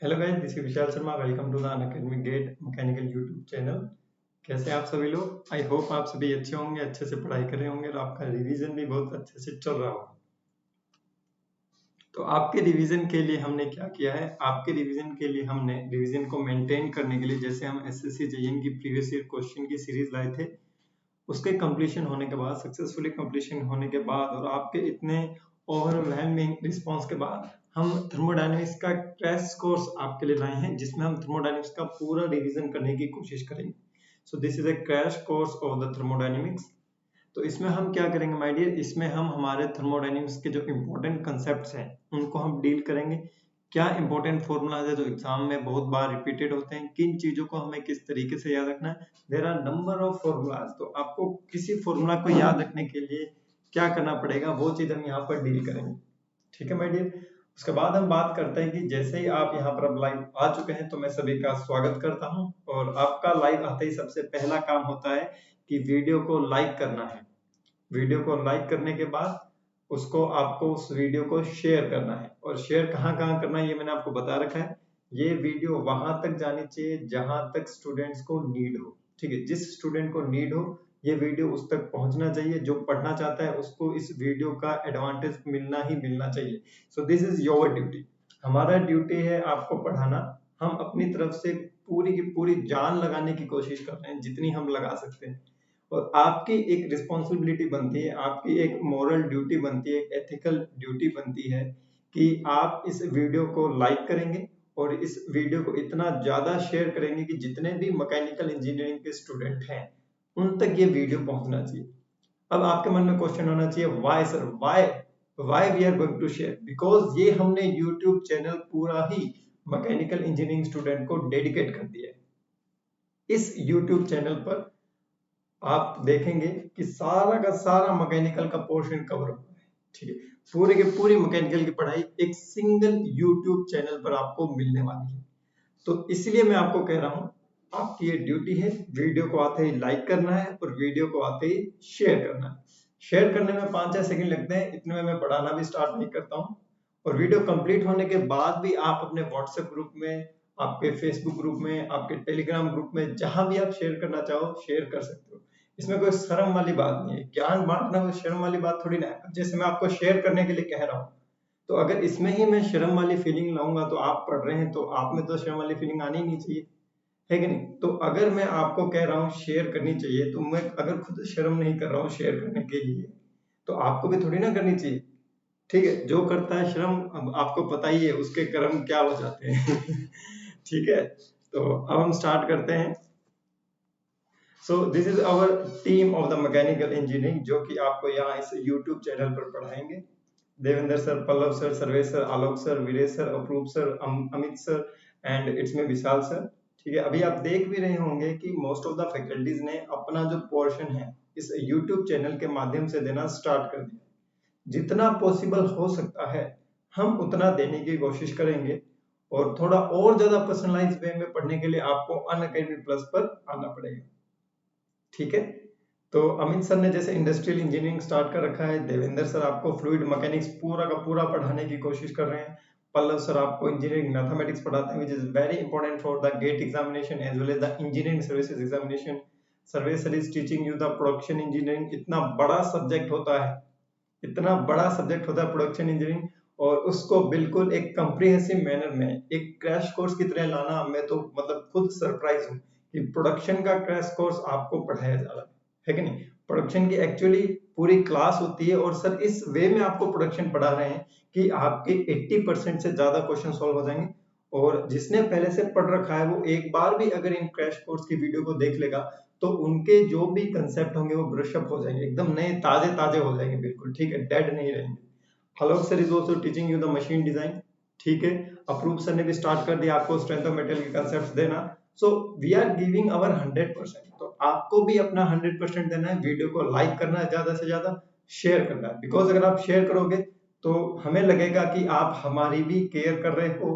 Hello guys, this is Vishal Sharma. Welcome to the Unacademy GATE mechanical YouTube channel. कैसे हैं आप सभी लोग? आई होप आप सभी अच्छे होंगे, अच्छे से पढ़ाई कर रहे होंगे और आपका रिवीजन भी बहुत अच्छे से चल रहा होगा। तो आपके रिवीजन के लिए हमने क्या किया है? आपके रिवीजन के लिए हमने रिवीजन को मेंटेन करने के लिए, जैसे हम एसएससी जेईई की प्रीवियस ईयर क्वेश्चन की सीरीज लाए थे, उसके कंप्लीशन होने के बाद, सक्सेसफुली कंप्लीशन होने के बाद और आपके इतने ओवरवेलमिंग रिस्पांस के बाद हम थर्मोडायनेमिक्स का क्रैश कोर्स आपके लिए लाए हैं, जिसमें हम थर्मोडायनेमिक्स का पूरा रिवीजन करने की कोशिश करेंगे। सो this is a crash course of the thermodynamics. तो इसमें हम क्या करेंगे माय डियर? इसमें हम हमारे थर्मोडायनेमिक्स के जो इंपॉर्टेंट कंसेप्ट्स हैं उनको हम डील करेंगे। क्या इंपॉर्टेंट फॉर्मूलाज है जो एग्जाम में बहुत बार रिपीटेड होते हैं, किन चीजों को हमें किस तरीके से याद रखना है। There are number of formulas. तो आपको किसी फॉर्मूला को याद रखने के लिए क्या करना पड़ेगा, वो चीज हम यहाँ पर डील करेंगे। ठीक है माय डियर। उसके बाद हम बात करते हैं कि जैसे ही आप यहाँ पर अब लाइव आ चुके हैं तो मैं सभी का स्वागत करता हूँ। और आपका लाइव आते ही सबसे पहला काम होता है कि वीडियो को लाइक करना है। वीडियो को लाइक करने के बाद उसको आपको उस वीडियो को शेयर करना है। और शेयर कहाँ कहाँ करना है ये मैंने आपको बता रखा है। ये वीडियो वहां तक जानी चाहिए जहां तक स्टूडेंट्स को नीड हो। ठीक है, जिस स्टूडेंट को नीड हो ये वीडियो उस तक पहुंचना चाहिए। जो पढ़ना चाहता है उसको इस वीडियो का एडवांटेज मिलना ही मिलना चाहिए। सो दिस इज योर ड्यूटी। हमारा ड्यूटी है आपको पढ़ाना। हम अपनी तरफ से पूरी की पूरी जान लगाने की कोशिश कर रहे हैं, जितनी हम लगा सकते हैं। और आपकी एक रिस्पॉन्सिबिलिटी बनती है, आपकी एक मॉरल ड्यूटी बनती है, एक एथिकल ड्यूटी बनती है कि आप इस वीडियो को लाइक करेंगे और इस वीडियो को इतना ज्यादा शेयर करेंगे कि जितने भी मैकेनिकल इंजीनियरिंग के स्टूडेंट हैं उन तक ये वीडियो पहुंचना चाहिए। अब आपके मन में क्वेश्चन होना चाहिए, why sir, why we are going to share? Because ये हमने यूट्यूब चैनल पूरा ही मैकेनिकल इंजीनियरिंग स्टूडेंट को डेडिकेट कर दिया है। इस यूट्यूब चैनल पर आप देखेंगे कि सारा का सारा मैकेनिकल का पोर्शन कवर हुआ है। ठीक है, पूरे के पूरी मैकेनिकल की पढ़ाई एक सिंगल यूट्यूब चैनल पर आपको मिलने वाली है। तो इसलिए मैं आपको कह रहा हूं, आपकी ये ड्यूटी है वीडियो को आते ही लाइक करना है और वीडियो को आते ही शेयर करना है। शेयर करने में 5-6 सेकंड लगते हैं, इतने में मैं पढ़ाना भी स्टार्ट नहीं करता हूं। और वीडियो कंप्लीट होने के बाद भी आप अपने व्हाट्सएप ग्रुप में, आपके फेसबुक ग्रुप में, आपके टेलीग्राम ग्रुप में, जहां भी आप शेयर करना चाहो शेयर कर सकते हो। इसमें कोई शर्म वाली बात नहीं है। ज्ञान बांटना कोई शर्म वाली बात थोड़ी ना है। जैसे मैं आपको शेयर करने के लिए कह रहा हूँ, तो अगर इसमें ही मैं शर्म वाली फीलिंग लाऊंगा तो आप पढ़ रहे हैं तो आप में तो शर्म वाली फीलिंग आनी ही नहीं चाहिए, है कि नहीं? तो अगर मैं आपको कह रहा हूँ शेयर करनी चाहिए, तो मैं अगर खुद शर्म नहीं कर रहा हूँ शेयर करने के लिए, तो आपको भी थोड़ी ना करनी चाहिए। ठीक है, जो करता है शर्म, अब आपको पता ही है उसके कर्म क्या हो जाते हैं। ठीक है, तो अब हम स्टार्ट करते हैं। So this is our team of the mechanical engineering, जो कि आपको यहाँ इस यूट्यूब चैनल पर पढ़ाएंगे। Devendra sir, Pallav sir, Sarvesh sir, Alok sir, Viresh sir, Aprup sir, Amit sir and it's me Vishal sir. ठीक है, अभी आप देख भी रहे होंगे कि मोस्ट ऑफ द फैकल्टीज ने अपना जो पोर्शन है इस यूट्यूब चैनल के माध्यम से देना स्टार्ट कर दिया। जितना पॉसिबल हो सकता है हम उतना देने की कोशिश करेंगे। और थोड़ा और ज्यादा पर्सनलाइज वे में पढ़ने के लिए आपको अनअकैडमी प्लस पर आना पड़ेगा। ठीक है, तो अमित सर ने जैसे इंडस्ट्रियल इंजीनियरिंग स्टार्ट कर रखा है, देवेंद्र सर आपको फ्लूइड मैकेनिक्स पूरा का पूरा पढ़ाने की कोशिश कर रहे हैं, पल्लव सर आपको इंजीनियरिंग मैथमेटिक्स पढ़ाते हैं, which is very important for the GATE examination as well as the engineering services examination. Sarvesh sir is teaching you the production engineering. इतना बड़ा सब्जेक्ट होता है, इतना बड़ा सब्जेक्ट होता है प्रोडक्शन इंजीनियरिंग, और उसको बिल्कुल एक कंप्रिहेंसिव मैनर में एक क्रैश कोर्स की तरह लाना, मैं तो मतलब खुद सरप्राइज हूँ कि प्रोडक्शन का क्रैश कोर्स आपको पढ़ाया जा रहा है कि नहीं? प्रोडक्शन की एक्चुअली पूरी क्लास होती है और सर इस वे में आपको प्रोडक्शन पढ़ा रहे हैं कि आपके 80% से ज्यादा क्वेश्चन सॉल्व हो जाएंगे। और जिसने पहले से पढ़ रखा है वो एक बार भी अगर इन क्रैश कोर्स की वीडियो को देख लेगा तो उनके जो भी कंसेप्ट होंगे वो ब्रशअप हो जाएंगे, एकदम नए ताजे ताजे हो जाएंगे बिल्कुल। ठीक है, डेड नहीं रहेंगे। Alok sir is also teaching you the machine design. ठीक है, अप्रूव सर ने भी स्टार्ट कर दिया आपको स्ट्रेंथ ऑफ मेटेरियल के कंसेप्ट देना। सो वी आर गिविंग अवर 100%। तो आपको भी अपना 100% देना है। वीडियो को लाइक करना है, ज्यादा से ज्यादा शेयर करना है, बिकॉज अगर आप शेयर करोगे तो हमें लगेगा कि आप हमारी भी केयर कर रहे हो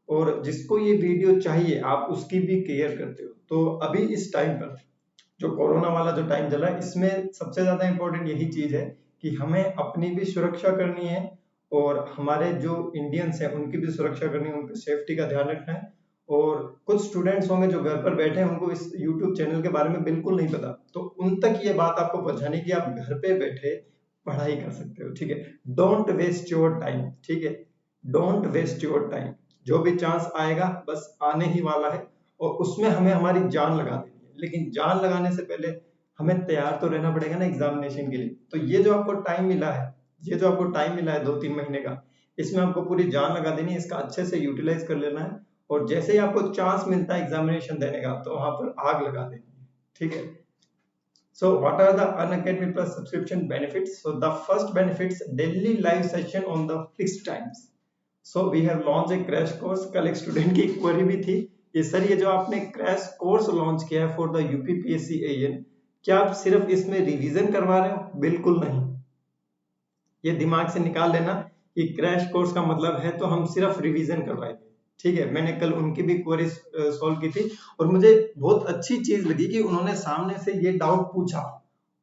और जिसको ये वीडियो चाहिए आप उसकी भी केयर करते हो। तो अभी इस टाइम पर जो कोरोना वाला जो टाइम चला है, इसमें सबसे ज्यादा इंपॉर्टेंट यही चीज है कि हमें अपनी भी सुरक्षा करनी है और हमारे जो इंडियंस हैं उनकी भी सुरक्षा करनी है, उनकी सेफ्टी का ध्यान रखना है। और कुछ स्टूडेंट्स होंगे जो घर पर बैठे हैं, उनको इस यूट्यूब चैनल के बारे में बिल्कुल नहीं पता, तो उन तक ये बात आपको पहुंचानी कि आप घर पे बैठे पढ़ाई कर सकते हो। ठीक है, डोंट वेस्ट योर टाइम। ठीक है, डोंट वेस्ट योर टाइम। जो भी चांस आएगा बस आने ही वाला है, और उसमें हमें हमारी जान लगा देनी है। लेकिन जान लगाने से पहले हमें तैयार तो रहना पड़ेगा ना एग्जामिनेशन के लिए। तो ये जो आपको टाइम मिला है, ये जो आपको टाइम मिला है 2-3 महीने का, इसमें आपको पूरी जान लगा देनी है, इसका अच्छे से यूटिलाइज कर लेना है। और जैसे ही आपको चांस मिलता है एग्जामिनेशन देने का, तो वहां पर आग लगा देनी है। ठीक है, so what are the Unacademy Plus subscription benefits? So the first benefits, daily live session on the fixed times. So we have launched a crash course. कल एक स्टूडेंट की क्वेरी भी थी कि सर ये जो आपने क्रैश कोर्स लॉन्च किया है फॉर द यूपीपीएससी एएन, क्या आप सिर्फ इसमें रिवीजन करवा रहे हो? बिल्कुल नहीं। ये दिमाग से निकाल लेना कि क्रैश कोर्स का मतलब है तो हम सिर्फ रिवीजन करवाएंगे। ठीक है, मैंने कल उनकी भी क्वेरी सॉल्व की थी, और मुझे बहुत अच्छी चीज लगी कि उन्होंने सामने से ये डाउट पूछा,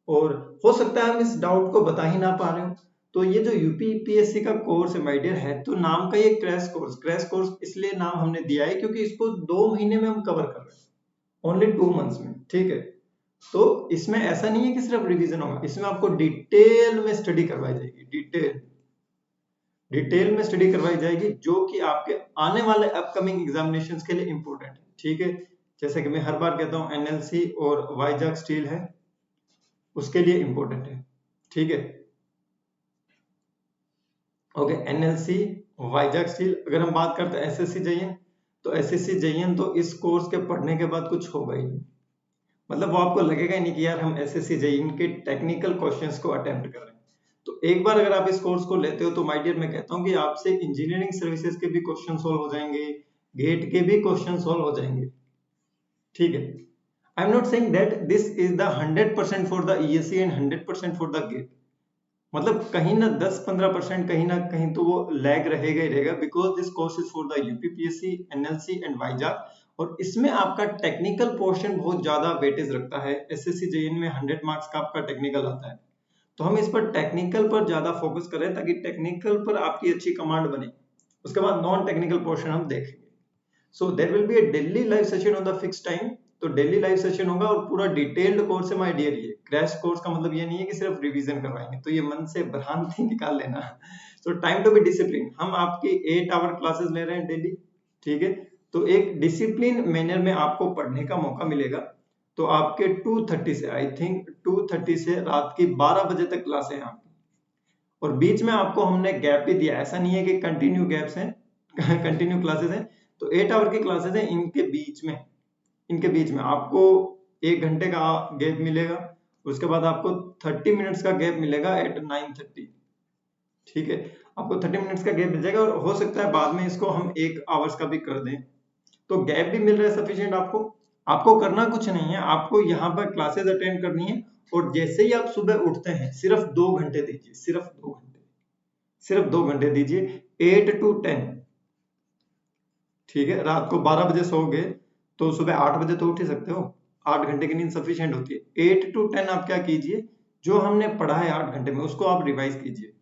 और हो सकता है हम इस डाउट को बता ही ना पा रहे हो। तो ये जो यूपीपीएससी का कोर्स है माय डियर, है तो नाम का ये क्रैश कोर्स इसलिए नाम हमने दिया है क्योंकि इसको 2 महीने में हम कवर कर रहे हैं, ओनली 2 मंथ्स में। ठीक है, तो इसमें ऐसा नहीं है कि सिर्फ रिवीजन होगा, इसमें आपको डिटेल में स्टडी करवाई जाएगी, डिटेल में स्टडी करवाई जाएगी, जो कि आपके आने वाले अपकमिंग एग्जामिनेशंस के लिए इंपॉर्टेंट है। ठीक है, जैसे कि मैं हर बार कहता हूं, एनएलसी और वाइजैक स्टील है, उसके लिए इंपॉर्टेंट है। ठीक है, ओके, एनएलसी, वाइजैक स्टील। अगर हम बात करते हैं एसएससी जेईएन, तो एसएससी जेईएन तो इस कोर्स के पढ़ने के बाद कुछ होगा ही नहीं। मतलब वो आपको लगेगा ही नहीं कि यार हम एसएससी जेईएन के टेक्निकल क्वेश्चंस को अटेम्प्ट कर रहे हैं। तो एक बार अगर आप इस कोर्स को लेते हो तो माय डियर मैं कहता हूं कि आपसे इंजीनियरिंग सर्विसेज के भी क्वेश्चन सॉल्व हो जाएंगे, गेट के भी क्वेश्चन सॉल्व हो जाएंगे। ठीक है, I am not saying that this is the 100% for the ESC and 100% for the GATE. मतलब कहीं ना 10-15% कहीं ना कहीं तो वो लैग रहेगा ही रहेगा, because this course is for the UPPSC, NLC and Vizag, और इसमें आपका टेक्निकल पोर्शन बहुत ज्यादा वेटेज रखता है। एसएससी जेईएन में 100 मार्क्स का आपका टेक्निकल आता है, तो हम इस पर टेक्निकल पर ज्यादा फोकस करें ताकि टेक्निकल पर आपकी अच्छी कमांड बने। उसके बाद नॉन टेक्निकल पोर्शन हम देखेंगे। So there will be a daily live session on the fix time. तो डेली लाइव सेशन होगा और पूरा डिटेल्ड कोर्स है माय डियर। ये क्रैश कोर्स का मतलब ये नहीं है कि सिर्फ रिवीजन करवाएंगे, तो ये मन से भ्रांति निकाल लेना। So time to be discipline, हम आपकी 8 आवर क्लासेस ले रहे हैं डेली। ठीक है, तो एक डिसिप्लिन मैनर में आपको पढ़ने का मौका मिलेगा। तो आपके 2:30 से, आई थिंक 2:30 से रात की 12 बजे तक क्लासें हैं आपकी, और बीच में आपको हमने गैप भी दिया। ऐसा नहीं है कि कंटिन्यू गैप्स हैं, कंटिन्यू क्लासेस हैं। तो 8 आवर की क्लासेस हैं, इनके बीच में आपको 1 घंटे का गैप मिलेगा। उसके बाद आपको 30 मिनट्स का गैप मिलेगा एट 9:30। ठीक है, आपको 30 मिनट्स का गैप मिल जाएगा, और हो सकता है बाद में इसको हम 1 आवर्स का भी कर दें। तो गैप भी मिल रहा है सफिशिएंट आपको। आपको करना कुछ नहीं है, आपको यहाँ पर क्लासेस अटेंड करनी है, और जैसे ही आप सुबह उठते हैं सिर्फ 2 घंटे दीजिए, सिर्फ 2 घंटे दीजिए, 8 to 10। ठीक है, रात को 12 बजे सोओगे तो सुबह 8 बजे तो उठ ही सकते हो। 8 घंटे की नींद सफिशिएंट होती है। 8 to 10 आप क्या कीजिए, जो हमने पढ़ा है 8 घंटे में उसको आप रिवाइज कीजिए,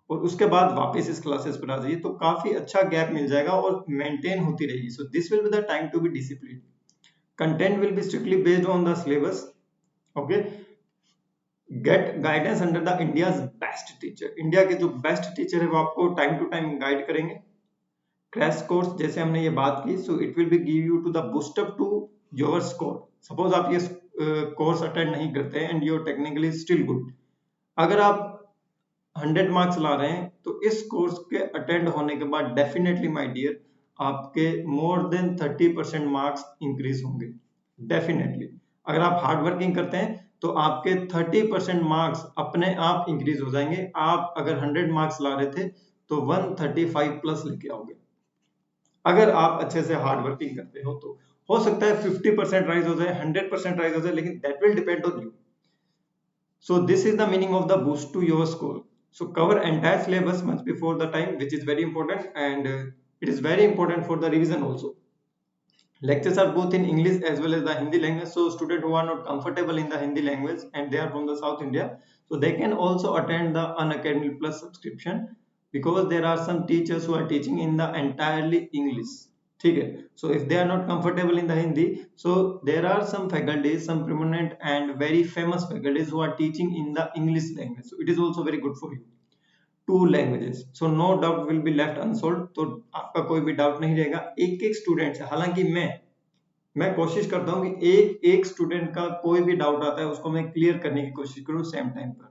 और उसके बाद वापस इस क्लासेस पर आ जाइए, तो काफी अच्छा गैप मिल जाएगा और मेंटेन होती रहेगी। So this will be the time to be discipline. Content will be strictly based on the syllabus. Okay, GATE guidance under the India's best teacher. India के जो बेस्ट टीचर है वो आपको टाइम टू टाइम गाइड करेंगे। Crash course जैसे हमने ये बात की, so it will be give you to the boost up to your score. Suppose आप ये कोर्स अटेंड नहीं करते हैं and your technically still good, अगर आप 100 मार्क्स ला रहे हैं तो इस कोर्स के अटेंड होने के बाद डेफिनेटली माय डियर आपके मोर देन 30% मार्क्स इंक्रीज होंगे। डेफिनेटली अगर आप हार्ड वर्किंग करते हैं तो आपके 30% मार्क्स अपने आप इंक्रीज हो जाएंगे। आप अगर 100 मार्क्स ला रहे थे तो 135 प्लस लेके आओगे, अगर आप अच्छे से हार्ड वर्किंग करते हो। तो हो सकता है 50% राइज हो जाए, 100% राइज हो जाए, लेकिन that will depend on you. So this is the meaning of the boost to your score. So cover entire syllabus much before the time, which is very important, and it is very important for the revision also. Lectures are both in English as well as the Hindi language. So students who are not comfortable in the Hindi language and they are from the South India, so they can also attend the Unacademy Plus subscription. because there are some teachers who are teaching in the entirely English. ठीक है, so if they are not comfortable in the Hindi, so there are some faculties, some prominent and very famous faculties who are teaching in the English language, so it is also very good for you. Two languages, so no doubt will be left unsolved, तो आपका कोई भी doubt नहीं रहेगा एक एक student से। हालांकि मैं कोशिश करता हूं कि एक एक स्टूडेंट का कोई भी डाउट आता है उसको मैं क्लियर करने की कोशिश करूं सेम टाइम पर।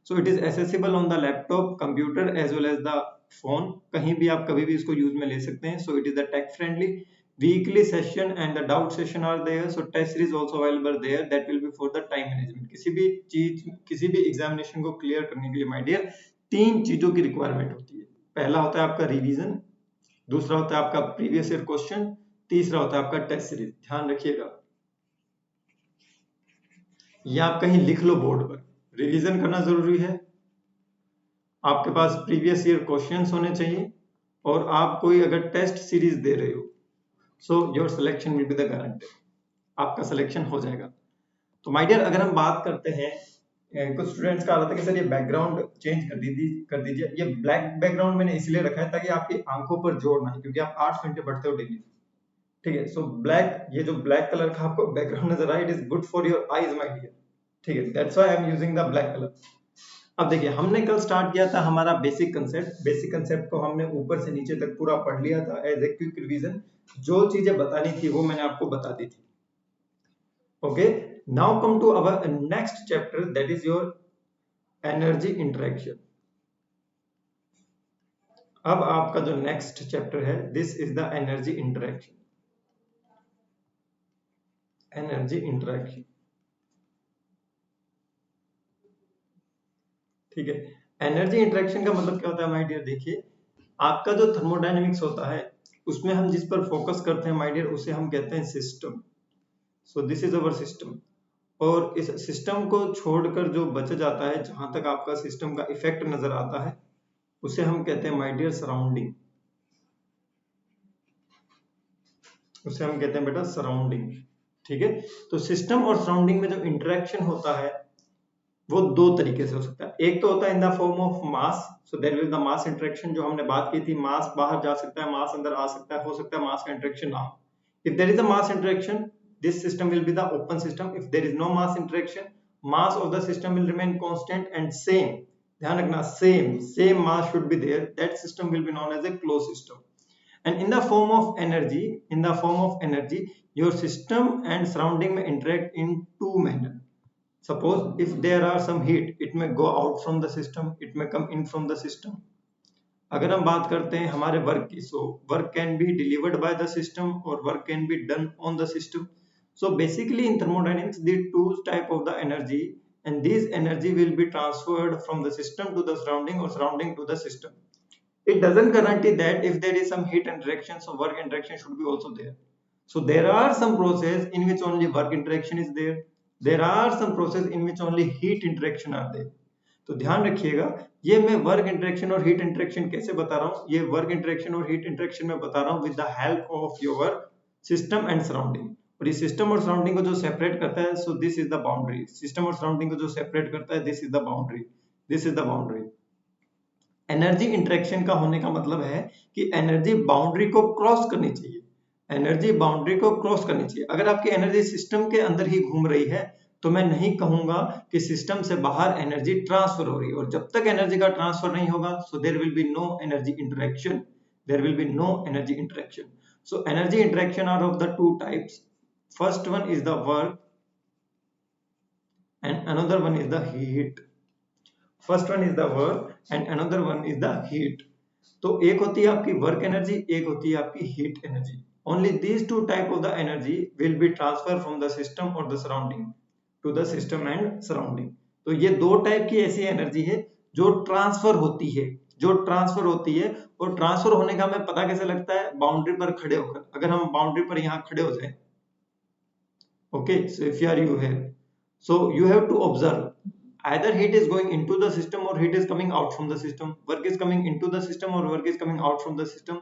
So it is accessible on the laptop, computer as well as the phone, कहीं भी आप कभी भी इसको यूज में ले सकते हैं। So it is the tech friendly weekly session and the doubt session are there, so test series also available there, that will be for the time management. किसी भी चीज, किसी भी एग्जामिनेशन को क्लियर करने के लिए माय डियर तीन चीजों की रिक्वायरमेंट होती है। पहला होता है आपका रिवीजन, दूसरा होता है आपका प्रीवियस ईयर क्वेश्चन, तीसरा होता है आपका टेस्ट सीरीज। ध्यान रखिएगा, ये आप कहीं लिख लो बोर्ड पर, रिवीजन करना जरूरी है, आपके पास प्रीवियस ईयर क्वेश्चंस होने चाहिए, और आप कोई अगर टेस्ट सीरीज दे रहे हो, so your selection will be the guarantee, आपका सिलेक्शन हो जाएगा। तो माय डियर अगर हम बात करते हैं, कुछ स्टूडेंट्स का आ रहा था कि सर ये बैकग्राउंड चेंज कर दीजिए। ये ब्लैक बैकग्राउंड मैंने इसलिए रखा है ताकि आपकी आंखों पर जोर ना आए, क्योंकि आप 8 घंटे पढ़ते हो डेली। ठीक है, सो ब्लैक, ये जो ब्लैक कलर का आपको बैकग्राउंड नजर आए, it is good for your eyes my dear. ठीक है, that's why I am using the black colour. अब देखिए, हमने कल स्टार्ट किया था हमारा बेसिक कंसेप्ट। बेसिक कंसेप्ट को हमने ऊपर से नीचे तक पूरा पढ़ लिया था एज ए क्विक रिवीजन। जो चीजें बतानी थी वो मैंने आपको बता दी थी। Okay, now come to our next chapter, that is your energy interaction. अब आपका जो नेक्स्ट चैप्टर है, this is the energy interaction. Energy interaction, ठीक है। एनर्जी इंटरेक्शन का मतलब क्या होता है माय डियर? देखिए, आपका जो थर्मोडायनेमिक्स होता है उसमें हम जिस पर फोकस करते हैं माय डियर, उसे हम कहते हैं system. So this is our system. और इस सिस्टम को छोड़कर जो बच जाता है, जहां तक आपका सिस्टम का इफेक्ट नजर आता है, उसे हम कहते हैं माय डियर सराउंडिंग। उसे हम कहते हैं बेटा सराउंडिंग। ठीक है, तो सिस्टम और सराउंडिंग में जो इंटरेक्शन होता है वो दो तरीके से हो सकता है। एक तो होता है in the form of mass, so there will the mass interaction, जो हमने बात की थी, मास बाहर जा सकता है, मास अंदर आ सकता है, हो सकता है मास का इंटरेक्शन ना हो। If there is a mass interaction, this system will be the open system. If there is no mass interaction, mass of the system will remain constant and same, ध्यान रखना, same mass should be there, that system will be known as a closed system. And in the form of energy, your system and surrounding may interact in two manner. Suppose if there are some heat, it may go out from the system, it may come in from the system. अगर हम बात करते हैं हमारे work की, so work can be delivered by the system और work can be done on the system. So basically in thermodynamics, the two type of the energy, and this energy will be transferred from the system to the surrounding or surrounding to the system. It doesn't guarantee that if there is some heat interaction, so work interaction should be also there. So there are some process in which only work interaction is there. There are some process in which only heat interaction are there. तो ध्यान रखिएगा, ये मैं work interaction और heat interaction कैसे बता रहा हूँ, ये वर्क इंटरेक्शन और हीट इंटरेक्शन में बता रहा हूँ with the help of your system and surrounding. और इस सिस्टम और सराउंडिंग को जो सेपरेट करता है, so this is the boundary. System और सराउंडिंग को जो सेपरेट करता है, this is the boundary, this is the boundary. Energy interaction का होने का मतलब है कि एनर्जी बाउंड्री को क्रॉस करनी चाहिए, एनर्जी बाउंड्री को क्रॉस करनी चाहिए। अगर आपकी एनर्जी सिस्टम के अंदर ही घूम रही है तो मैं नहीं कहूंगा कि सिस्टम से बाहर एनर्जी ट्रांसफर हो रही है, और जब तक एनर्जी का ट्रांसफर नहीं होगा, so there will be no energy interaction, there will be no energy interaction. So energy interaction are of the two types. First one is the work and another one is the heat. First one is the work and another one is the heat. तो एक होती है आपकी work energy, एक होती है आपकी heat energy. Only these two type of the energy will be transferred from the system or the surrounding to the system and surrounding. तो ये दो टाइप की ऐसी एनर्जी है जो ट्रांसफर होती है, जो ट्रांसफर होती है। और ट्रांसफर होने का हमें पता कैसे लगता है? बाउंड्री पर खड़े होकर। अगर हम बाउंड्री पर यहाँ खड़े हो जाए, okay, so if you are you here, so you have to observe either heat is going into the system or heat is coming out from the system, work is coming into the system or work is coming out from the system.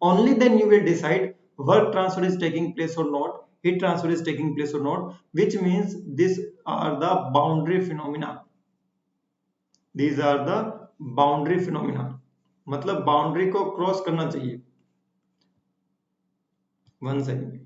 Only then you will decide work transfer is taking place or not, heat transfer is taking place or not, which means these are the boundary phenomena. These are the boundary phenomena. मतलब boundary को cross करना चाहिए। 1 second.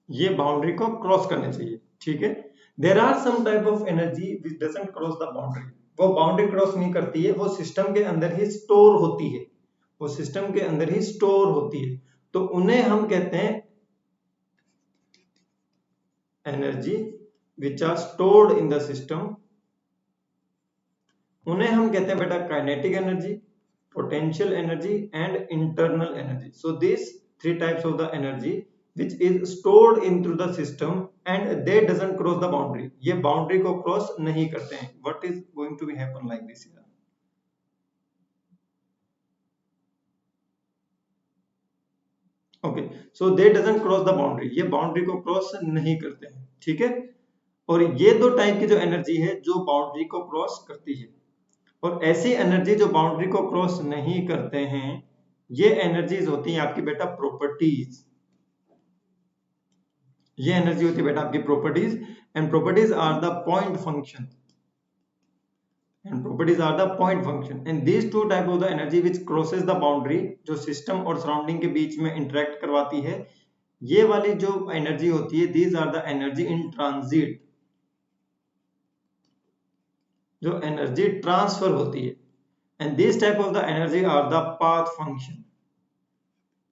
ये boundary को cross करने चाहिए, ठीक है। There are some type of energy which doesn't cross the boundary. वो बाउंड्री क्रॉस नहीं करती है, वो सिस्टम के अंदर ही स्टोर होती है, वो सिस्टम के अंदर ही स्टोर होती है। तो उन्हें हम कहते हैं energy which are stored in the system. उन्हें हम कहते हैं बेटा kinetic energy, potential energy and internal energy. So these three types of the energy which is stored into the system and they doesn't cross the boundary. ये boundary को cross नहीं करते हैं. What is going to be happen like this here? Okay, so they doesn't cross the boundary. ये boundary को cross नहीं करते हैं, ठीक है। और ये दो टाइप की जो एनर्जी है जो बाउंड्री को क्रॉस करती है, और ऐसी एनर्जी जो बाउंड्री को क्रॉस नहीं करते हैं, ये एनर्जीज होती हैं आपकी बेटा प्रॉपर्टीज। ये एनर्जी होती है बेटा आपकी properties, and properties are the point function, and properties are the point function, and these two type of the energy which crosses the boundary, जो सिस्टम और सराउंडिंग के बीच में इंटरेक्ट करवाती है, ये वाली जो एनर्जी होती है, these are the energy in transit, जो एनर्जी ट्रांसफर होती है, and this type of the energy are the path function.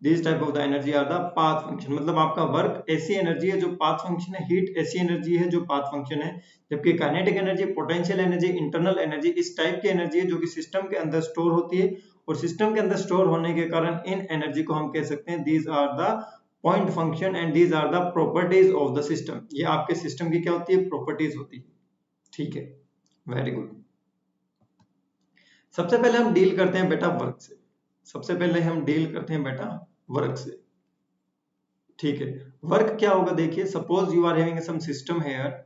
This type of the energy are the path function, मतलब आपका वर्क ऐसी एनर्जी है जो पाथ फंक्शन है, heat ऐसी एनर्जी है जो पाथ फंक्शन है, जबकि kinetic energy, potential energy, internal energy इस टाइप की एनर्जी है जो कि सिस्टम के अंदर स्टोर होती है, और सिस्टम के अंदर स्टोर होने के कारण इन एनर्जी को हम कह सकते हैं these are the point function and these are the properties of the system. ये आपके सिस्टम की क्या होती है, प्रॉपर्टीज होती है, ठीक है। Very good. सबसे पहले हम डील करते हैं बेटा वर्क से, सबसे पहले हम डील करते हैं बेटा वर्क से, ठीक है। वर्क क्या होगा, देखिए suppose you are having some system here,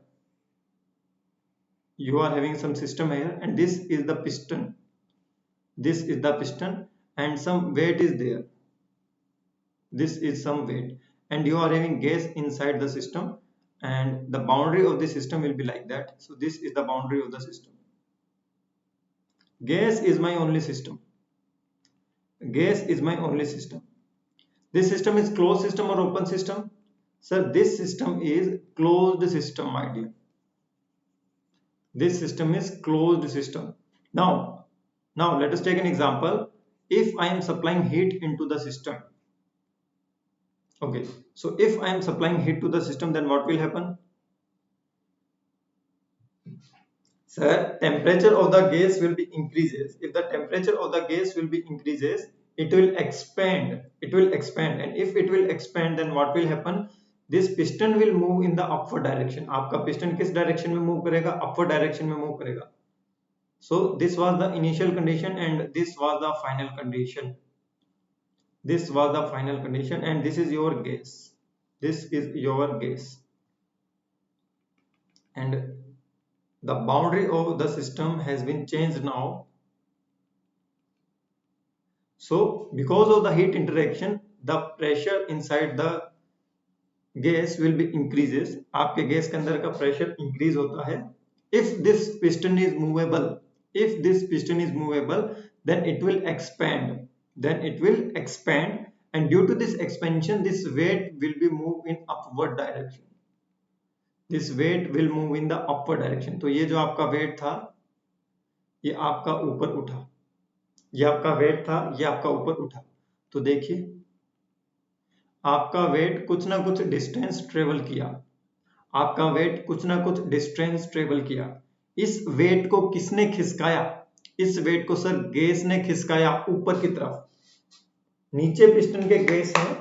you are having some system here and this is the piston, this is the piston and some weight is there, this is some weight, and you are having gas inside the system, and the boundary of the system will be like that. So this is the boundary of the system. Gas is my only system, gas is my only system. This system is closed system or open system? Sir, this system is closed system, my dear. This system is closed system. Now let us take an example. If I am supplying heat into the system, okay, so if I am supplying heat to the system, then what will happen? Sir, temperature of the gas will be increases. If the temperature of the gas will be increases, it will expand, and if it will expand, then what will happen? This piston will move in the upward direction. आपका piston किस direction में move करेगा? Upward direction में move करेगा. So this was the initial condition and this was the final condition. This was the final condition and this is your gas. This is your gas. And the boundary of the system has been changed now. So because of the heat interaction, the pressure inside the gas will be increases. आपके gas के अंदर का pressure increase होता है. If this piston is movable, if this piston is movable, then it will expand, and due to this expansion, this weight will be moved in upward direction. This weight will move in the upward direction. तो ये जो आपका wait था, ये आपका ऊपर उठा, ये आपका वेट था, ये आपका ऊपर उठा. तो देखिए आपका वेट कुछ ना कुछ डिस्टेंस ट्रेवल किया, आपका वेट कुछ ना कुछ डिस्टेंस ट्रेवल किया. इस वेट को किसने खिसकाया? इस वेट को सर गैस ने खिसकाया ऊपर की तरफ. नीचे पिस्टन के गैस है,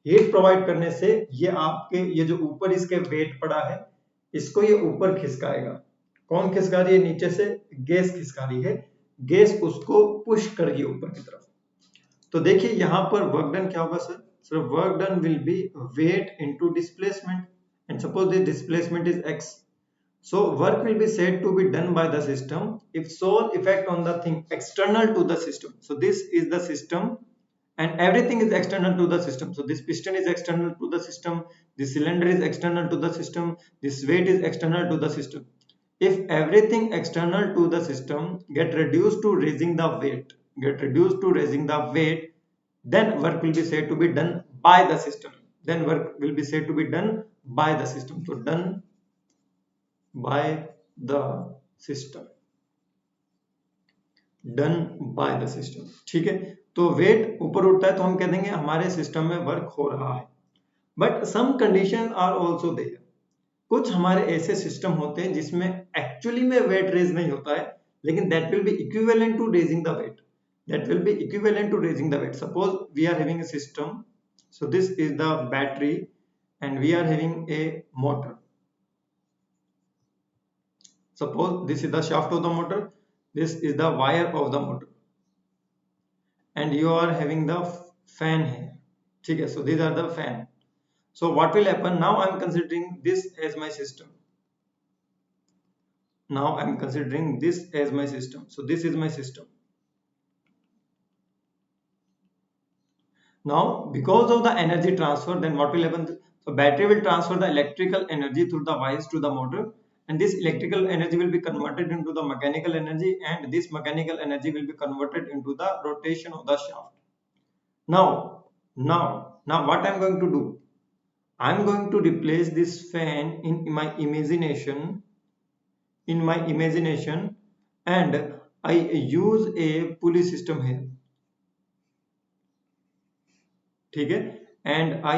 हीट प्रोवाइड करने से ये आपके ये जो ऊपर इसके वेट पड़ा है, इसको ये ऊपर खिसकाएगा. कौन खिसका रही है? नीचे से गैस खिसका रही है, गैस उसको पुश कर रही है ऊपर की तरफ. तो देखिए यहां पर वर्क डन क्या होगा sir? Sir work done will be weight into displacement, and suppose the displacement is x, so work will be said to be done by the system if sole effect on the thing external to the system. So this is the system and everything is external to the system. So this piston is external to the system, this cylinder is external to the system, this weight is external to the system. If everything external to the system get reduced to raising the weight, then work will be said to be done by the system. Then work will be said to be done by the system. So done by the system, done by the system. ठीक है, तो wait ऊपर उठता है तो हम कह देंगे हमारे सिस्टम में वर्क हो रहा है। But some condition are also there, कुछ हमारे ऐसे सिस्टम होते हैं जिसमें एक्चुअली में वेट रेज नहीं होता है, लेकिन that will be equivalent to raising the weight, suppose we are having a system, so this is the battery and we are having a motor, suppose this is the shaft of the motor, this is the wire of the motor, and you are having the fan here. Okay, so these are the fan. So what will happen now? I am considering this as my system. So this is my system. Now because of the energy transfer, then what will happen? So battery will transfer the electrical energy through the wires to the motor, and this electrical energy will be converted into the mechanical energy, and this mechanical energy will be converted into the rotation of the shaft. Now what I'm going to do, I'm going to replace this fan in my imagination, and I use a pulley system here. ठीक है, and I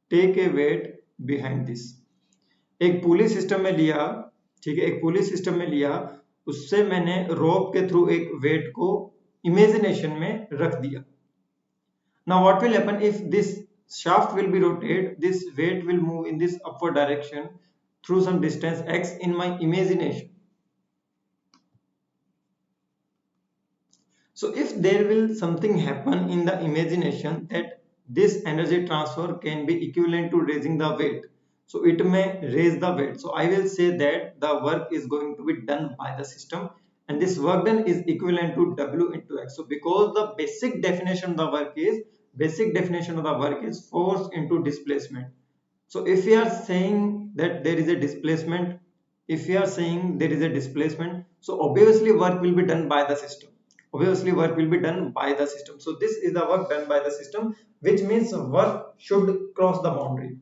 take a weight behind this. एक पुली system में लिया, ठीक है, एक पुली system में लिया, उससे मैंने रोप के थ्रू एक वेट को इमेजिनेशन में रख दिया. Now what will happen if this shaft will be rotated, this weight will move in this upward direction through some distance x in my imagination. So if there will something happen in the imagination that this energy transfer can be equivalent to raising the weight, so it may raise the weight. So I will say that the work is going to be done by the system, and this work done is equivalent to W into X. So because the basic definition of the work is force into displacement. So if we are saying that there is a displacement, so obviously work will be done by the system. So this is the work done by the system, which means work should cross the boundary.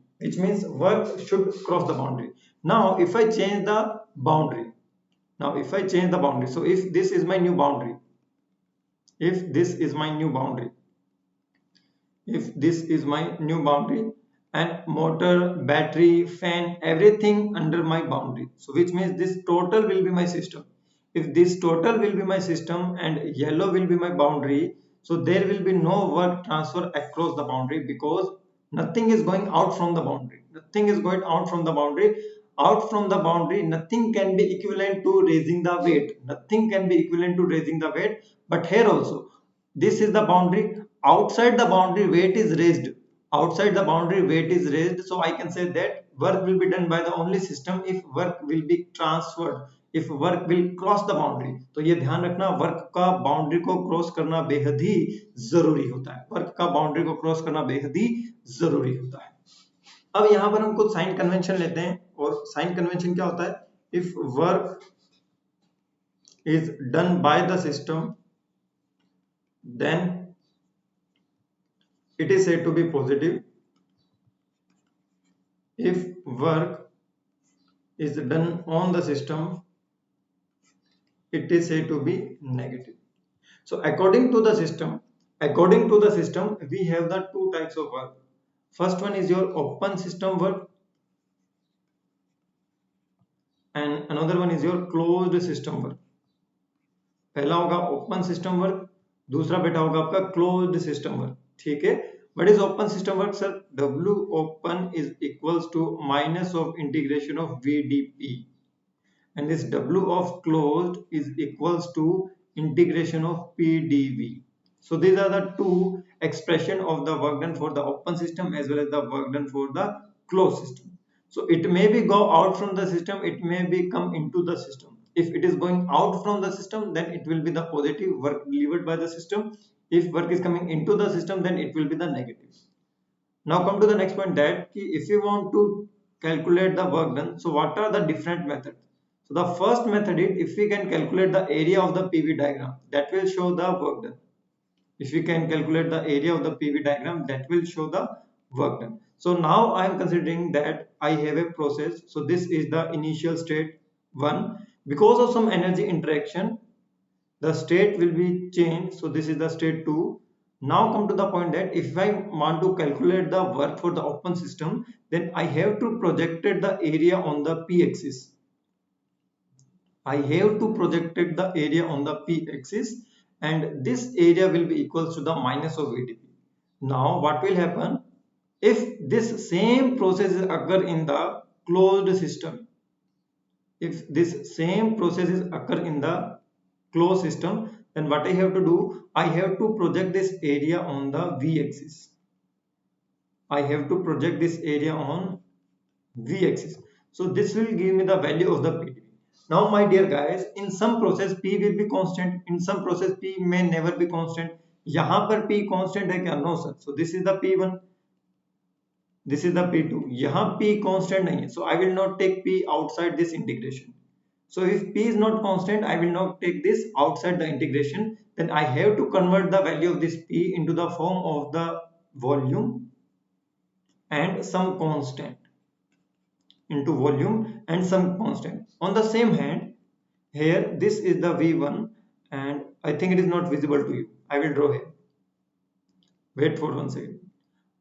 Now if I change the boundary, so if this is my new boundary, and motor, battery, fan, everything under my boundary, so which means this total will be my system. If this total will be my system and yellow will be my boundary, so there will be no work transfer across the boundary, because nothing is going out from the boundary. Nothing can be equivalent to raising the weight. But here also, this is the boundary. Outside the boundary, weight is raised. So I can say that work will be done by the only system if work will be transferred, if work will cross the boundary. तो ये ध्यान रखना, work का boundary को cross करना बेहद ही जरूरी होता है. अब यहाँ पर हम कुछ साइन कन्वेंशन लेते हैं, और साइन कन्वेंशन क्या होता है? If work is done by the system, then it is said to be positive. If work is done on the system, it is said to be negative. So according to the system, we have the two types of work. First one is your open system work, and another one is your closed system work. पहला होगा open system work, दूसरा बेटा होगा आपका closed system work. ठीक है, what is open system work sir? W open is equals to minus of integration of VdP, and this W of closed is equals to integration of PdV. So these are the two expression of the work done for the open system as well as the work done for the closed system. So it may be go out from the system, it may be come into the system. If it is going out from the system, then it will be the positive work delivered by the system. If work is coming into the system, then it will be the negative. Now come to the next point, that if you want to calculate the work done, so what are the different methods? So the first method is, if we can calculate the area of the PV diagram, that will show the work done. If we can calculate the area of the PV diagram, that will show the work done. So now I am considering that I have a process. So this is the initial state 1. Because of some energy interaction, the state will be changed. So this is the state 2. Now come to the point that if I want to calculate the work for the open system, then I have to project the area on the p-axis. I have to project the area on the p-axis, and this area will be equals to the minus of VDP. Now what will happen if this same process occur in the closed system? If this same processes occur in the closed system, then what I have to do, I have to project this area on the v-axis. I have to project this area on v-axis. So this will give me the value of the PdV. Now my dear guys, in some process P will be constant, in some process P may never be constant. यहाँ पर P constant है क्या? No sir. So this is the P1, this is the P2. यहाँ P constant नहीं है, so I will not take P outside this integration. So if P is not constant, I will not take this outside the integration. Then I have to convert the value of this P into the form of the volume and some constant, into volume and some constant. On the same hand, here this is the V1, and I think it is not visible to you. I will draw here. Wait for 1 second.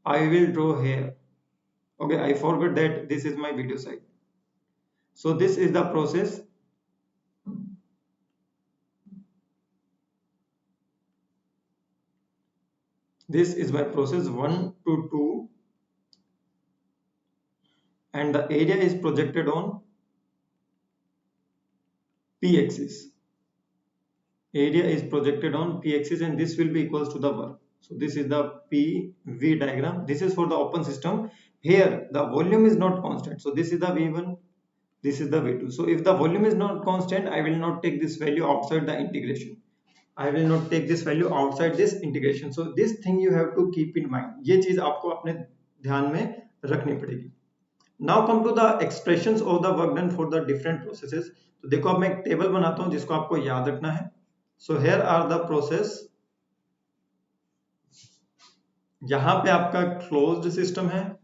I will draw here. Okay, I forgot that this is my video site. So this is the process. This is my process 1 to 2, and the area is projected on p-axis. Area is projected on p-axis, and this will be equals to the work. So this is the PV diagram. This is for the open system. Here the volume is not constant. So this is the V1, this is the V2. So if the volume is not constant, I will not take this value outside the integration. I will not take this value outside this integration. So this thing you have to keep in mind. ये चीज आपको अपने ध्यान में रखनी पड़ेगी. Now come to the expressions of the work done for the different processes. तो देखो अब मैं एक टेबल बनाता हूँ जिसको आपको याद रखना है. So here are the process. यहाँ पे आपका closed system है.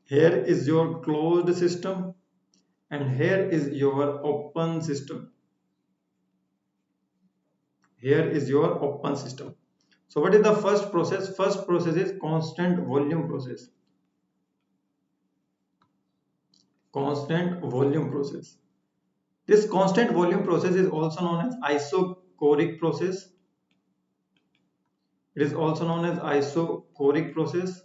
Here is your closed system, and here is your open system. Here is your open system. So what is the first process? First process is constant volume process. Constant volume process. This constant volume process is also known as isochoric process. It is also known as isochoric process.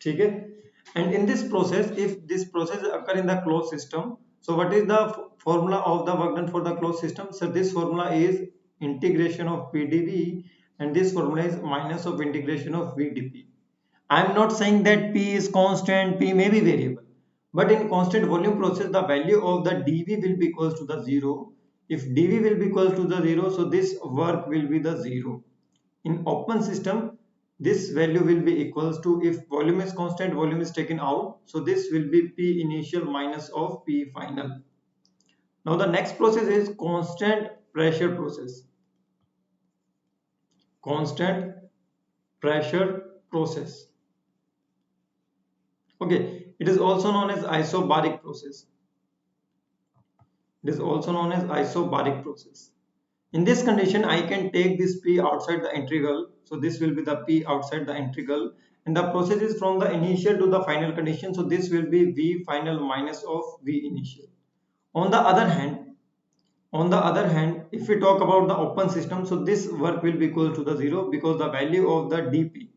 ठीक है? And in this process, if this process occur in the closed system, so what is the formula of the work done for the closed system? So this formula is integration of PdV, and this formula is minus of integration of VdP. I am not saying that P is constant, P may be variable. But in constant volume process, the value of the dV will be equals to the 0. If dV will be equals to the 0, so this work will be the 0. In open system, this value will be equals to, if volume is constant, volume is taken out. So this will be P initial minus of P final. Now the next process is constant pressure process. Constant pressure process. Okay, it is also known as isobaric process. It is also known as isobaric process. In this condition, I can take this P outside the integral. So this will be the P outside the integral, and the process is from the initial to the final condition. So this will be V final minus of V initial. On the other hand, if we talk about the open system, so this work will be equal to the 0, because the value of the dP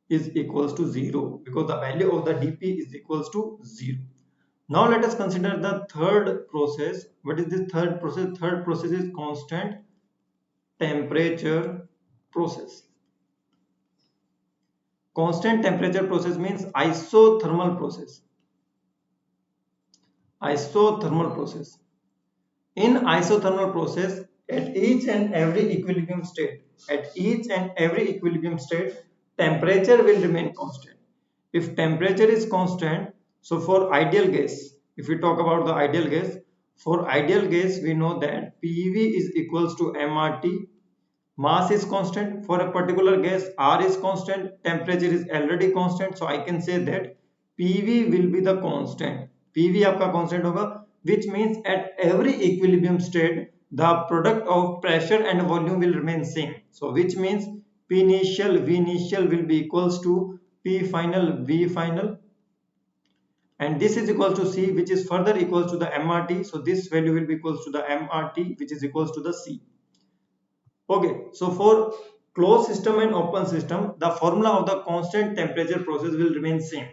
is equals to 0, because the value of the dP is equals to 0. Now let us consider the third process. What is this third process? Third process is constant temperature process. Constant temperature process means isothermal process. Isothermal process. In isothermal process, at each and every equilibrium state, temperature will remain constant. If temperature is constant, so for ideal gas, if we talk about the ideal gas, for ideal gas we know that PV is equals to mRT. Mass is constant for a particular gas, R is constant, temperature is already constant, so I can say that PV will be the constant. PV आपका constant होगा, which means at every equilibrium state the product of pressure and volume will remain same. So which means P initial V initial will be equals to P final V final, and this is equals to C, which is further equals to the mRT. So this value will be equals to the mRT, which is equals to the C. Okay, so for closed system and open system, the formula of the constant temperature process will remain same.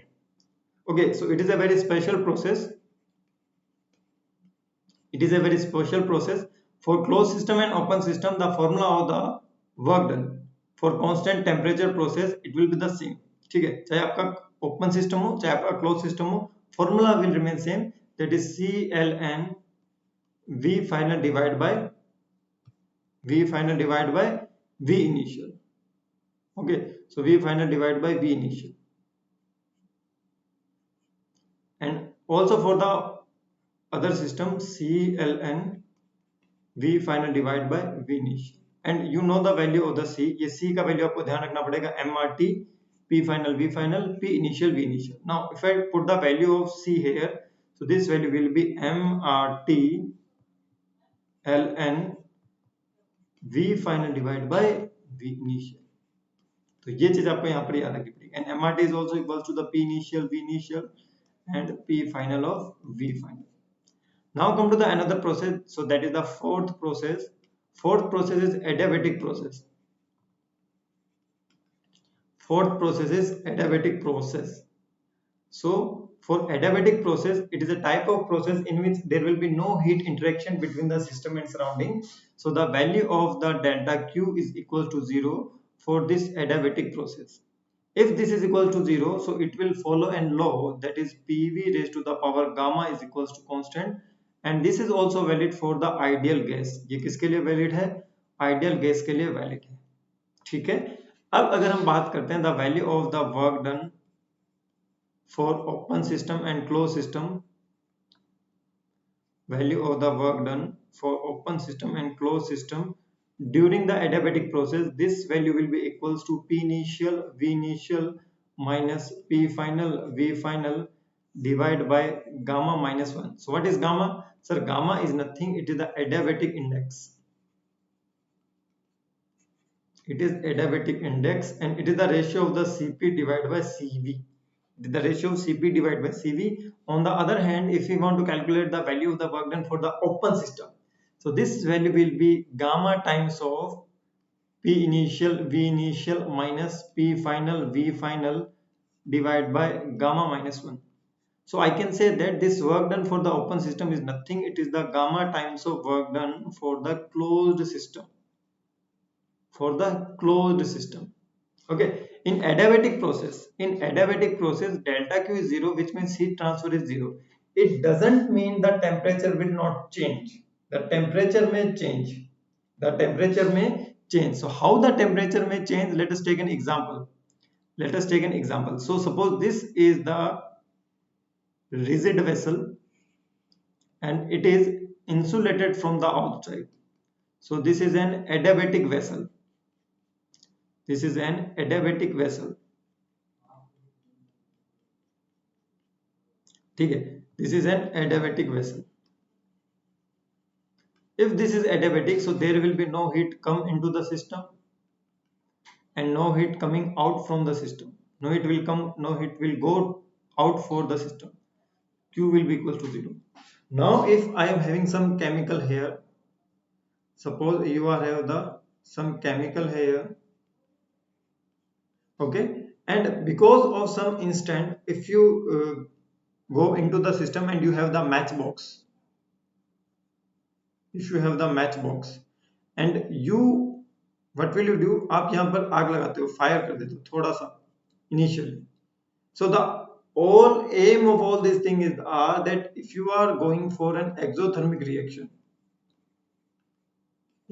Okay, so it is a very special process. It is a very special process. For closed system and open system, the formula of the work done for constant temperature process, it will be the same. ठीक है, चाहे आपका open system हो, चाहे आपका closed system हो, formula will remain same. That is CLN V final divided by V initial. Okay, so V final divided by V initial. And also for the other system, CLN V final divided by V initial. And you know the value of the C. ये C का value आपको ध्यान रखना पड़ेगा, MRT, P final V final, P initial V initial. Now if I put the value of C here, so this value will be MRT ln V final divided by V initial. तो ये चीज आपको यहाँ पर याद रखनी पड़ेगी. And MRT is also equals to the P initial V initial and P final of V final. Now come to the another process. So that is the fourth process. Fourth process is adiabatic process. Fourth process is adiabatic process. So for adiabatic process, it is a type of process in which there will be no heat interaction between the system and surrounding. So the value of the delta Q is equal to 0 for this adiabatic process. If this is equal to 0, so it will follow an law, that is PV raised to the power gamma is equals to constant. And this is also valid for the ideal gas. ये किसके लिए valid है? Ideal gas के लिए valid है. ठीक है. अब अगर हम बात करते हैं the value of the work done for open system and closed system, value of the work done for open system and closed system during the adiabatic process, this value will be equals to P initial V initial minus P final V final divided by gamma minus 1. So what is gamma? Sir, gamma is nothing, it is the adiabatic index. It is adiabatic index and it is the ratio of the Cp divided by Cv. The ratio of Cp divided by Cv. On the other hand, if we want to calculate the value of the work done for the open system, so this value will be gamma times of P initial V initial minus P final V final divided by gamma minus 1. So I can say that this work done for the open system is nothing, it is the gamma times of work done for the closed system. Okay, in adiabatic process, delta Q is 0, which means heat transfer is 0. It doesn't mean the temperature will not change. The temperature may change. So how the temperature may change? Let us take an example. So suppose this is the rigid vessel and it is insulated from the outside. So this is an adiabatic vessel. This is an adiabatic vessel. Okay, this is an adiabatic vessel. If this is adiabatic, so there will be no heat come into the system and no heat coming out from the system. No heat will come, no heat will go out for the system. Q will be equal to 0. Now if I am having some chemical here, suppose you are have some chemical here, okay, and because of some instant, if you go into the system and you have the matchbox, and you, what will you do? आप यहाँ पर आग लगाते हो, fire कर देते हो थोड़ा सा initially. So the all aim of all these things is that if you are going for an exothermic reaction,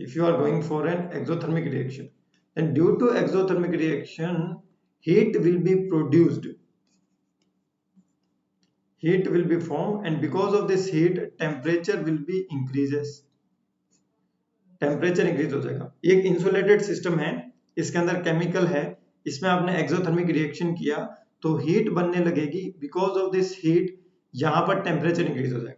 if you are going for an exothermic reaction, then due to exothermic reaction, heat will be produced, heat will be formed, and because of this heat temperature will be increases, temperature increase हो जाएगा। एक insulated system है, इसके अंदर chemical है, इसमें आपने exothermic reaction किया तो हीट बनने लगेगी, बिकॉज ऑफ दिस हीट यहाँ पर टेम्परेचर इंक्रीज हो जाएगा।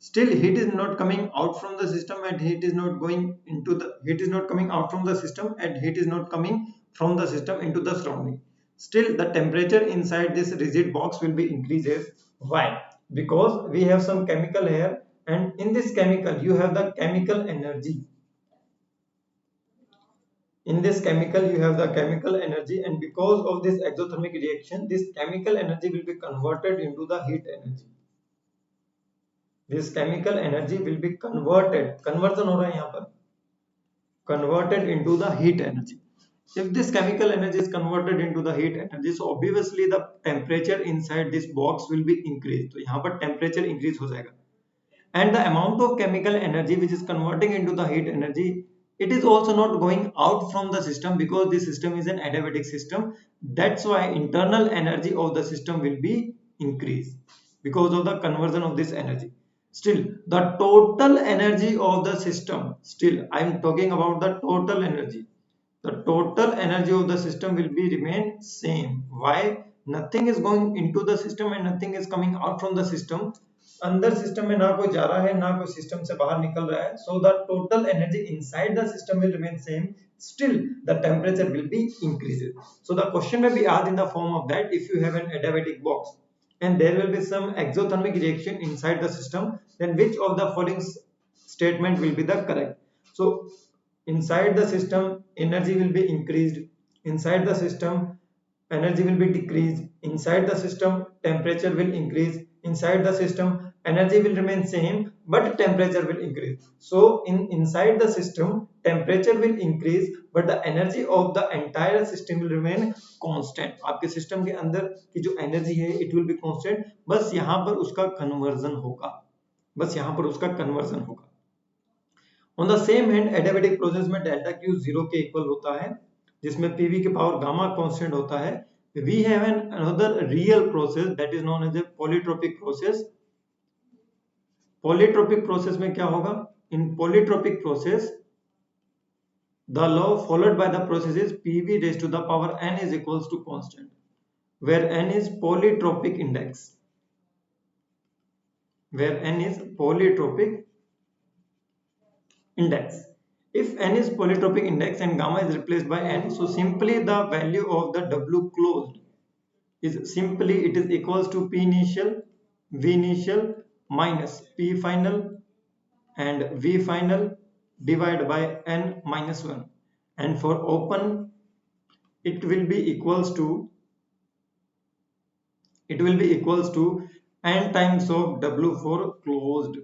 Still heat is not coming out from the system and heat is not going into the heat is not coming out from the system and heat is not coming from the system into the surrounding. Still the temperature inside this rigid box will be increases. Why? Because we have some chemical here, and in this chemical you have the chemical energy. In this chemical you have the chemical energy, and because of this exothermic reaction this chemical energy will be converted into the heat energy. This chemical energy will be converted, conversion हो रहा है यहाँ पर, converted into the heat energy. If this chemical energy is converted into the heat energy, so obviously the temperature inside this box will be increased. तो यहाँ पर temperature increase हो जाएगा, and the amount of chemical energy which is converting into the heat energy, it is also not going out from the system, because this system is an adiabatic system. That's why internal energy of the system will be increased because of the conversion of this energy. Still the total energy of the system, still I am talking about the total energy, the total energy of the system will be remain same. Why? Nothing is going into the system and nothing is coming out from the system. अंदर system में ना कोई जा रहा है ना कोई system से बाहर निकल रहा है, so the total energy inside the system will remain same. Still the temperature will be increased. So the question may be asked in the form of that, if you have an adiabatic box and there will be some exothermic reaction inside the system, then which of the following statement will be the correct? So inside the system energy will be increased, inside the system energy will be decreased, inside the system temperature will increase, inside the system energy will remain same but temperature will increase. So inside the system temperature will increase but the energy of the entire system will remain constant. आपके system के अंदर की जो energy है it will be constant, बस यहाँ पर उसका कन्वर्जन होगा, बस यहाँ पर उसका कन्वर्जन होगा। On the same hand adiabatic process में डेल्टा क्यू 0 के इक्वल होता है, जिसमें पीवी की पावर गामा कांस्टेंट होता है। We have an another real process that is known as a polytropic process. Polytropic process में क्या होगा? In polytropic process the law followed by the process is pv raised to the power n is equals to constant, where n is polytropic index, where n is polytropic index. If n is polytropic index and gamma is replaced by n, so simply the value of the W closed is simply it is equals to P initial, V initial minus P final and V final divided by n minus 1, and for open it will be equals to n times of W for closed,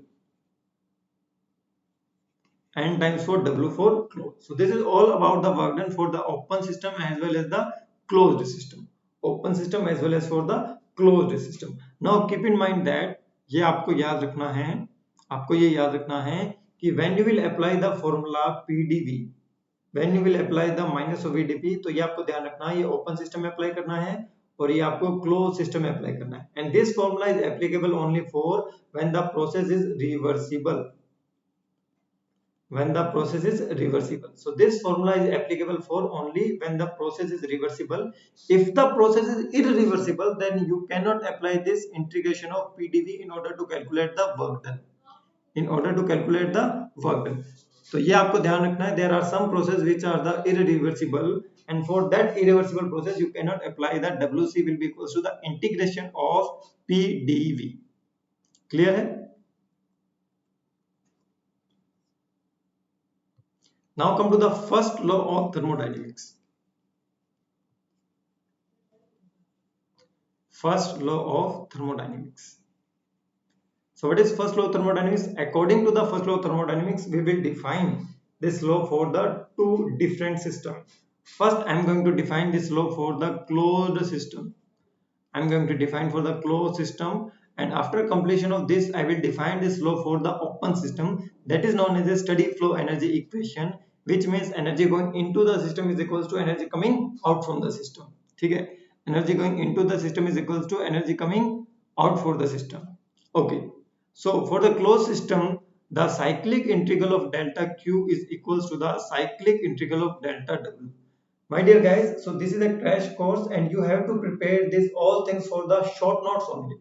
n times for W for closed. So this is all about the work done for the open system as well as the closed system, open system as well as for the closed system. Now keep in mind that ये आपको याद रखना है, आपको ये याद रखना है कि when you will apply the formula PdV, when you will apply the minus of VdP, तो ये आपको ध्यान रखना है, ये open system में अप्लाई करना है और ये आपको closed system में अप्लाई करना है, and this formula is applicable only for when the process is reversible, when the process is reversible. So this formula is applicable for only when the process is reversible. If the process is irreversible, then you cannot apply this integration of PdV in order to calculate the work done, in order to calculate the work done. तो ये आपको ध्यान रखना है, there are some process which are the irreversible, and for that irreversible process you cannot apply the WC will be equals to the integration of PdV. Clear है? Now come to the first law of thermodynamics. First law of thermodynamics. So what is first law of thermodynamics? According to the first law of thermodynamics, we will define this law for the two different systems. First, I am going to define this law for the closed system. I am going to define for the closed system, and after completion of this I will define this law for the open system, that is known as a steady flow energy equation, which means energy going into the system is equals to energy coming out from the system. ठीक है, energy going into the system is equals to energy coming out for the system. Okay, so for the closed system the cyclic integral of delta q is equals to the cyclic integral of delta w. My dear guys, so this is a crash course and you have to prepare this all things for the short notes only.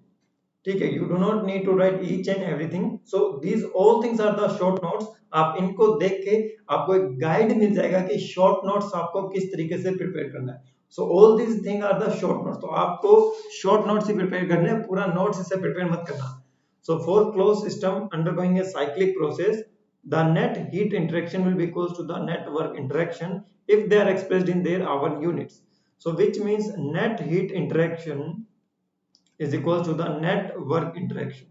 ठीक है, you do not need to write each and everything, so these all things are the short notes. आप इनको देख के आपको एक guide मिल जाएगा कि शॉर्ट नोट्स आपको किस तरीके से प्रिपेयर करना है. So all this thing are the short notes, तो आपको शॉर्ट नोट्स ही प्रिपेयर करने हैं, पूरा नोट्स से प्रिपेयर मत करना. So for closed system undergoing a cyclic process, the net heat interaction will be equals to the net work interaction if they are expressed in their hour units. So which means net heat interaction is equals to the net work interaction.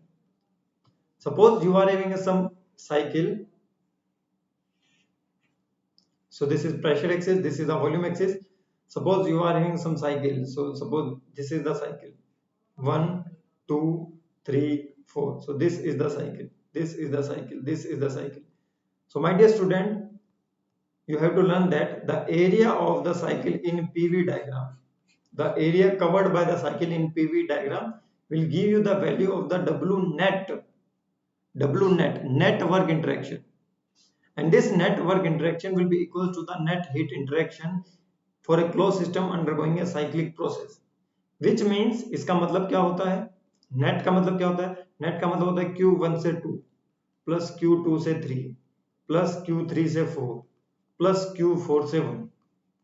Suppose you are having some cycle. So this is pressure axis, this is the volume axis. Suppose you are having some cycle. So suppose this is the cycle. 1, 2, 3, 4. So this is the cycle. This is the cycle. This is the cycle. So my dear student, you have to learn that the area of the cycle in PV diagram, the area covered by the cycle in PV diagram will give you the value of the W net, net work interaction. And this net work interaction will be equal to the net heat interaction for a closed system undergoing a cyclic process. Which means इसका मतलब क्या होता है, net का मतलब क्या होता है, नेट का मतलब होता है Q1 से 2 प्लस Q2 से 3 प्लस Q3 से 4 प्लस Q4 से 1.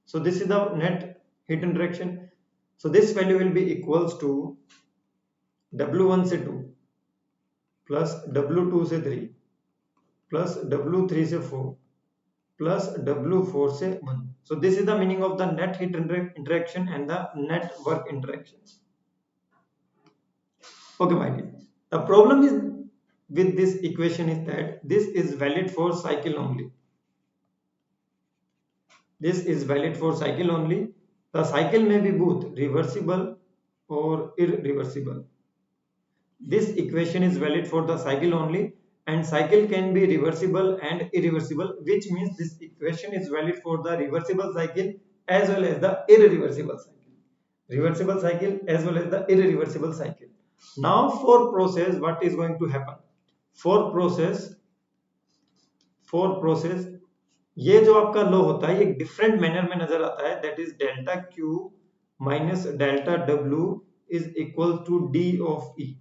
So this is the net heat interaction. So this value will be equals to W1 से 2 प्लस W2 से 3 प्लस W3 से 4 plus W4 से 1. So this is the meaning of the net heat interaction and the net work interaction. Okay my dear, the problem is with this equation is that this is valid for cycle only. This is valid for cycle only. The cycle may be both reversible or irreversible. This equation is valid for the cycle only, and cycle can be reversible and irreversible, which means this equation is valid for the reversible cycle as well as the irreversible cycle. Reversible cycle as well as the irreversible cycle. Now for process, what is going to happen? For process ये जो आपका लो होता है ये different manner में नजर आता है, that is delta Q minus delta W is equal to D of E.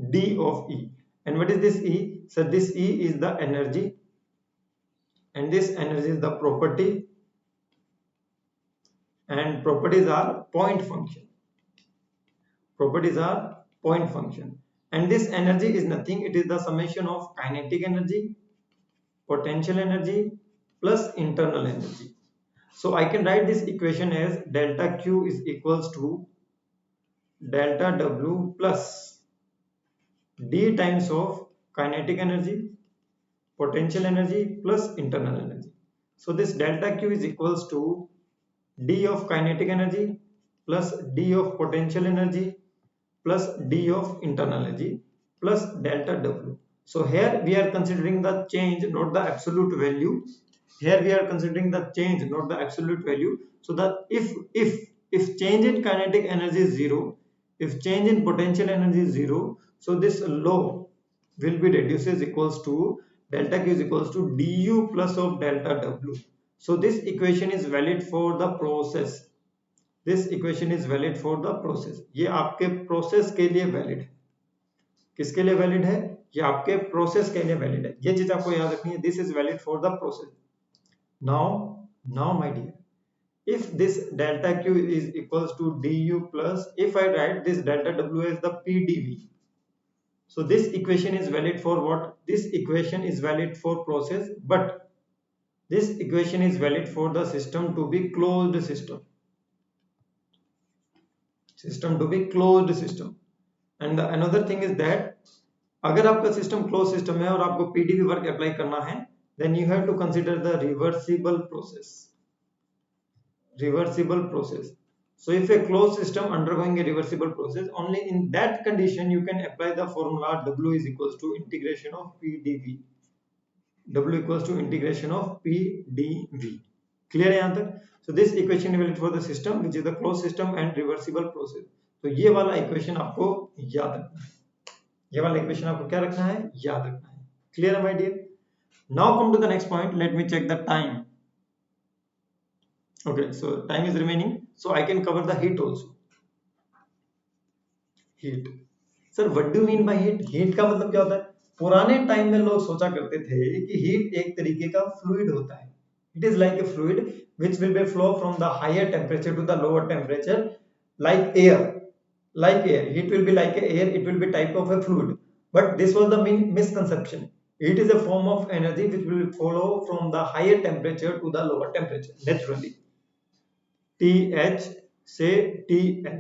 D of E. And what is this E? So this E is the energy, and this energy is the property, and properties are point function. Properties are point function. And this energy is nothing, it is the summation of kinetic energy, potential energy plus internal energy. So I can write this equation as delta Q is equals to delta W plus D times of kinetic energy, potential energy plus internal energy. So this delta Q is equals to D of kinetic energy plus D of potential energy plus D of internal energy plus delta W. So here we are considering the change, not the absolute value. Here we are considering the change, not the absolute value. So that if change in kinetic energy is 0, if change in potential energy is 0, so this law will be reduced as equals to delta Q is equals to du plus of delta W. So this equation is valid for the process. This equation is valid for the process. ये आपके process के लिए valid है. किसके लिए valid है? ये आपके process के लिए valid है. ये चीज आपको याद रखनी है. This is valid for the process. Now my dear, if this delta Q is equals to du plus, if I write this delta W as the PdV, so this equation is valid for what? This equation is valid for process, but this equation is valid for the system to be closed system. System to be closed system. And the another thing is that अगर आपका system closed system है और आपको PdV work apply करना है, then you have to consider the reversible process. Reversible process. So if a closed system undergoing a reversible process, only in that condition you can apply the formula W is equals to integration of P dV. W equals to integration of P dV. Clear है यहाँ तक? So this equation is valid for the system which is the closed system and reversible process. तो ये वाला equation आपको याद रखना है, ये वाला इक्वेशन आपको क्या रखना है, याद रखना है. Clear है my dear? Now come to the next point. Let me check the time. Okay, so time is remaining, so I can cover the heat also. Heat. Sir, what do you mean by heat? Heat का मतलब क्या होता है? पुराने time में लोग सोचा करते थे कि हीट एक तरीके का फ्लूइड होता है. It is like a fluid which will be flow from the higher temperature to the lower temperature, like air. Like air, heat will be like air. It will be type of a fluid. But this was the misconception. Heat is a form of energy which will follow from the higher temperature to the lower temperature naturally. TH से TL,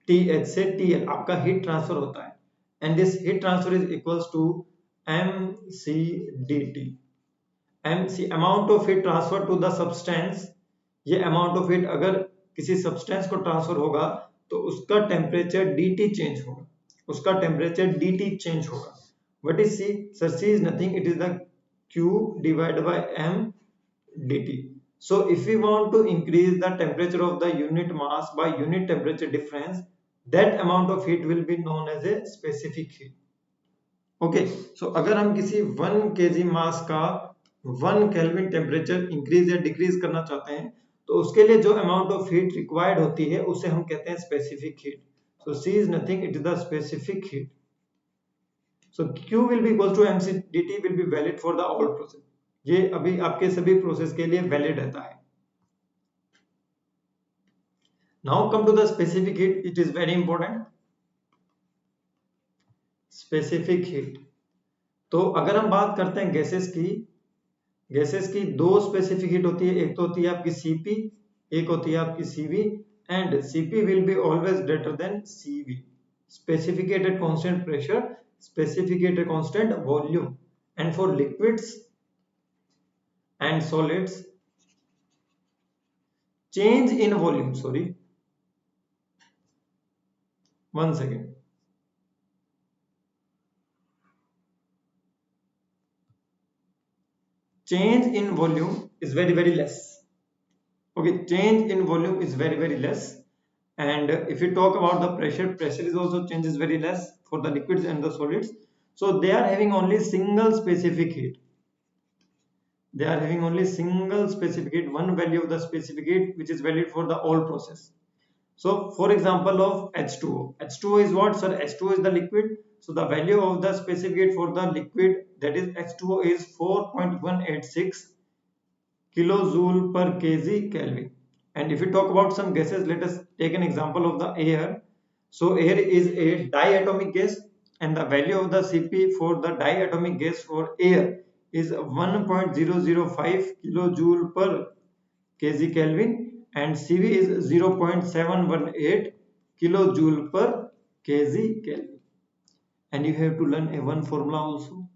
TH से TL आपका heat transfer होता है, and this heat transfer is equals to mc/dt. mc amount of heat transfer to the substance. ये amount of heat अगर किसी substance को transfer होगा तो उसका टेम्परेचर dt चेंज होगा, उसका टेम्परेचर dt चेंज होगा. What is c? Sir c is nothing, it is the q divided by m dt. So if we want to increase the temperature of the unit mass by unit temperature difference, that amount of heat will be known as a specific heat. Okay, so अगर हम किसी 1 kg mass का 1 Kelvin temperature increase या decrease करना चाहते हैं तो उसके लिए जो amount of heat required होती है उसे हम कहते हैं specific heat. So C is nothing, it is the specific heat. So Q will be equal to mc dt will be valid for the all process. ये अभी आपके सभी प्रोसेस के लिए वैलिड रहता है. Now come to the specific heat. It is very important. Specific heat. तो अगर हम बात करते हैं गैसेस की दो स्पेसिफिक हीट होती है. एक तो होती है आपकी Cp, एक होती है आपकी Cv, and Cp will be always greater than Cv. Specific heat at constant pressure, specific heat at constant volume. And for liquids and solids, change in volume, sorry, one second. Change in volume is very less. Okay, change in volume is very less. And if we talk about the pressure is also changes very less for the liquids and the solids. So they are having only single specific heat. They are having only single specific heat, one value of the specific heat which is valid for the all process. So for example of H2O. H2O is what, sir? H2O is the liquid. So the value of the specific heat for the liquid, that is H2O, is 4.186 kilojoule per kg Kelvin. And if we talk about some gases, let us take an example of the air. So air is a diatomic gas, and the value of the Cp for the diatomic gas for air is 1.005 kilojoule per kg Kelvin, and Cv is 0.718 kilojoule per kg Kelvin. And you have to learn a one formula also,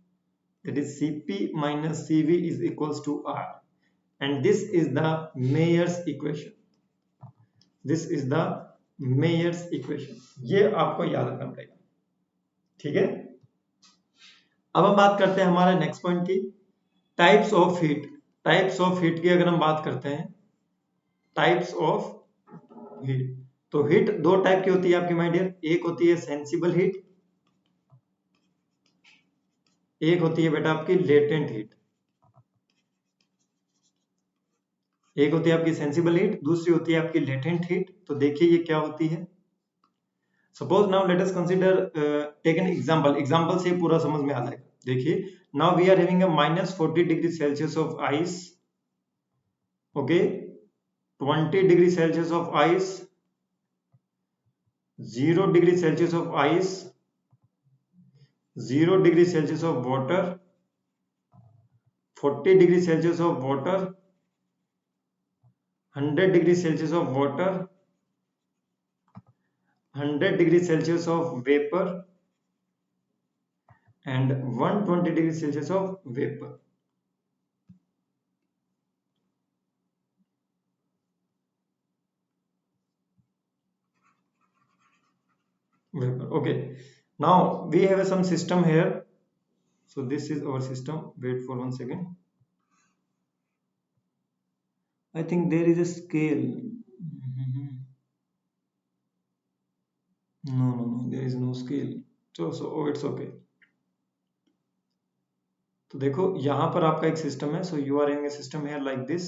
that is Cp minus Cv is equals to R. And this is the Mayer's equation. This is the Mayer's equation. ये आपको याद रखना पड़ेगा. ठीक है. अब हम बात करते हैं हमारे नेक्स्ट पॉइंट की, types of heat. Types of heat की अगर हम बात करते हैं, टाइप्स ऑफ हीट, तो हीट दो टाइप की होती है आपकी माय डियर. एक होती है सेंसिबल हीट, एक होती है बेटा आपकी लेटेंट हीट. एक होती है आपकी सेंसिबल हीट, दूसरी होती है आपकी लेटेंट हीट. तो देखिए ये क्या होती है. Suppose now let us consider, take an example. Example से पूरा समझ में आ जाएगा. देखिए, now we are having a -40 degree Celsius of ice. Okay, 20 degree Celsius of ice, 0 degree Celsius of ice, 0 degree Celsius of water, 40 degree Celsius of water, 100 degree Celsius of water, 100 degree Celsius of vapor, and 120 degree Celsius of vapor. vapor. Okay. Now we have some system here. So this is our system. Wait for 1 second. I think there is a scale. Mhm. No, there is no scale. So oh, it's okay. तो देखो यहाँ पर आपका एक system है. So you are having a system here like this.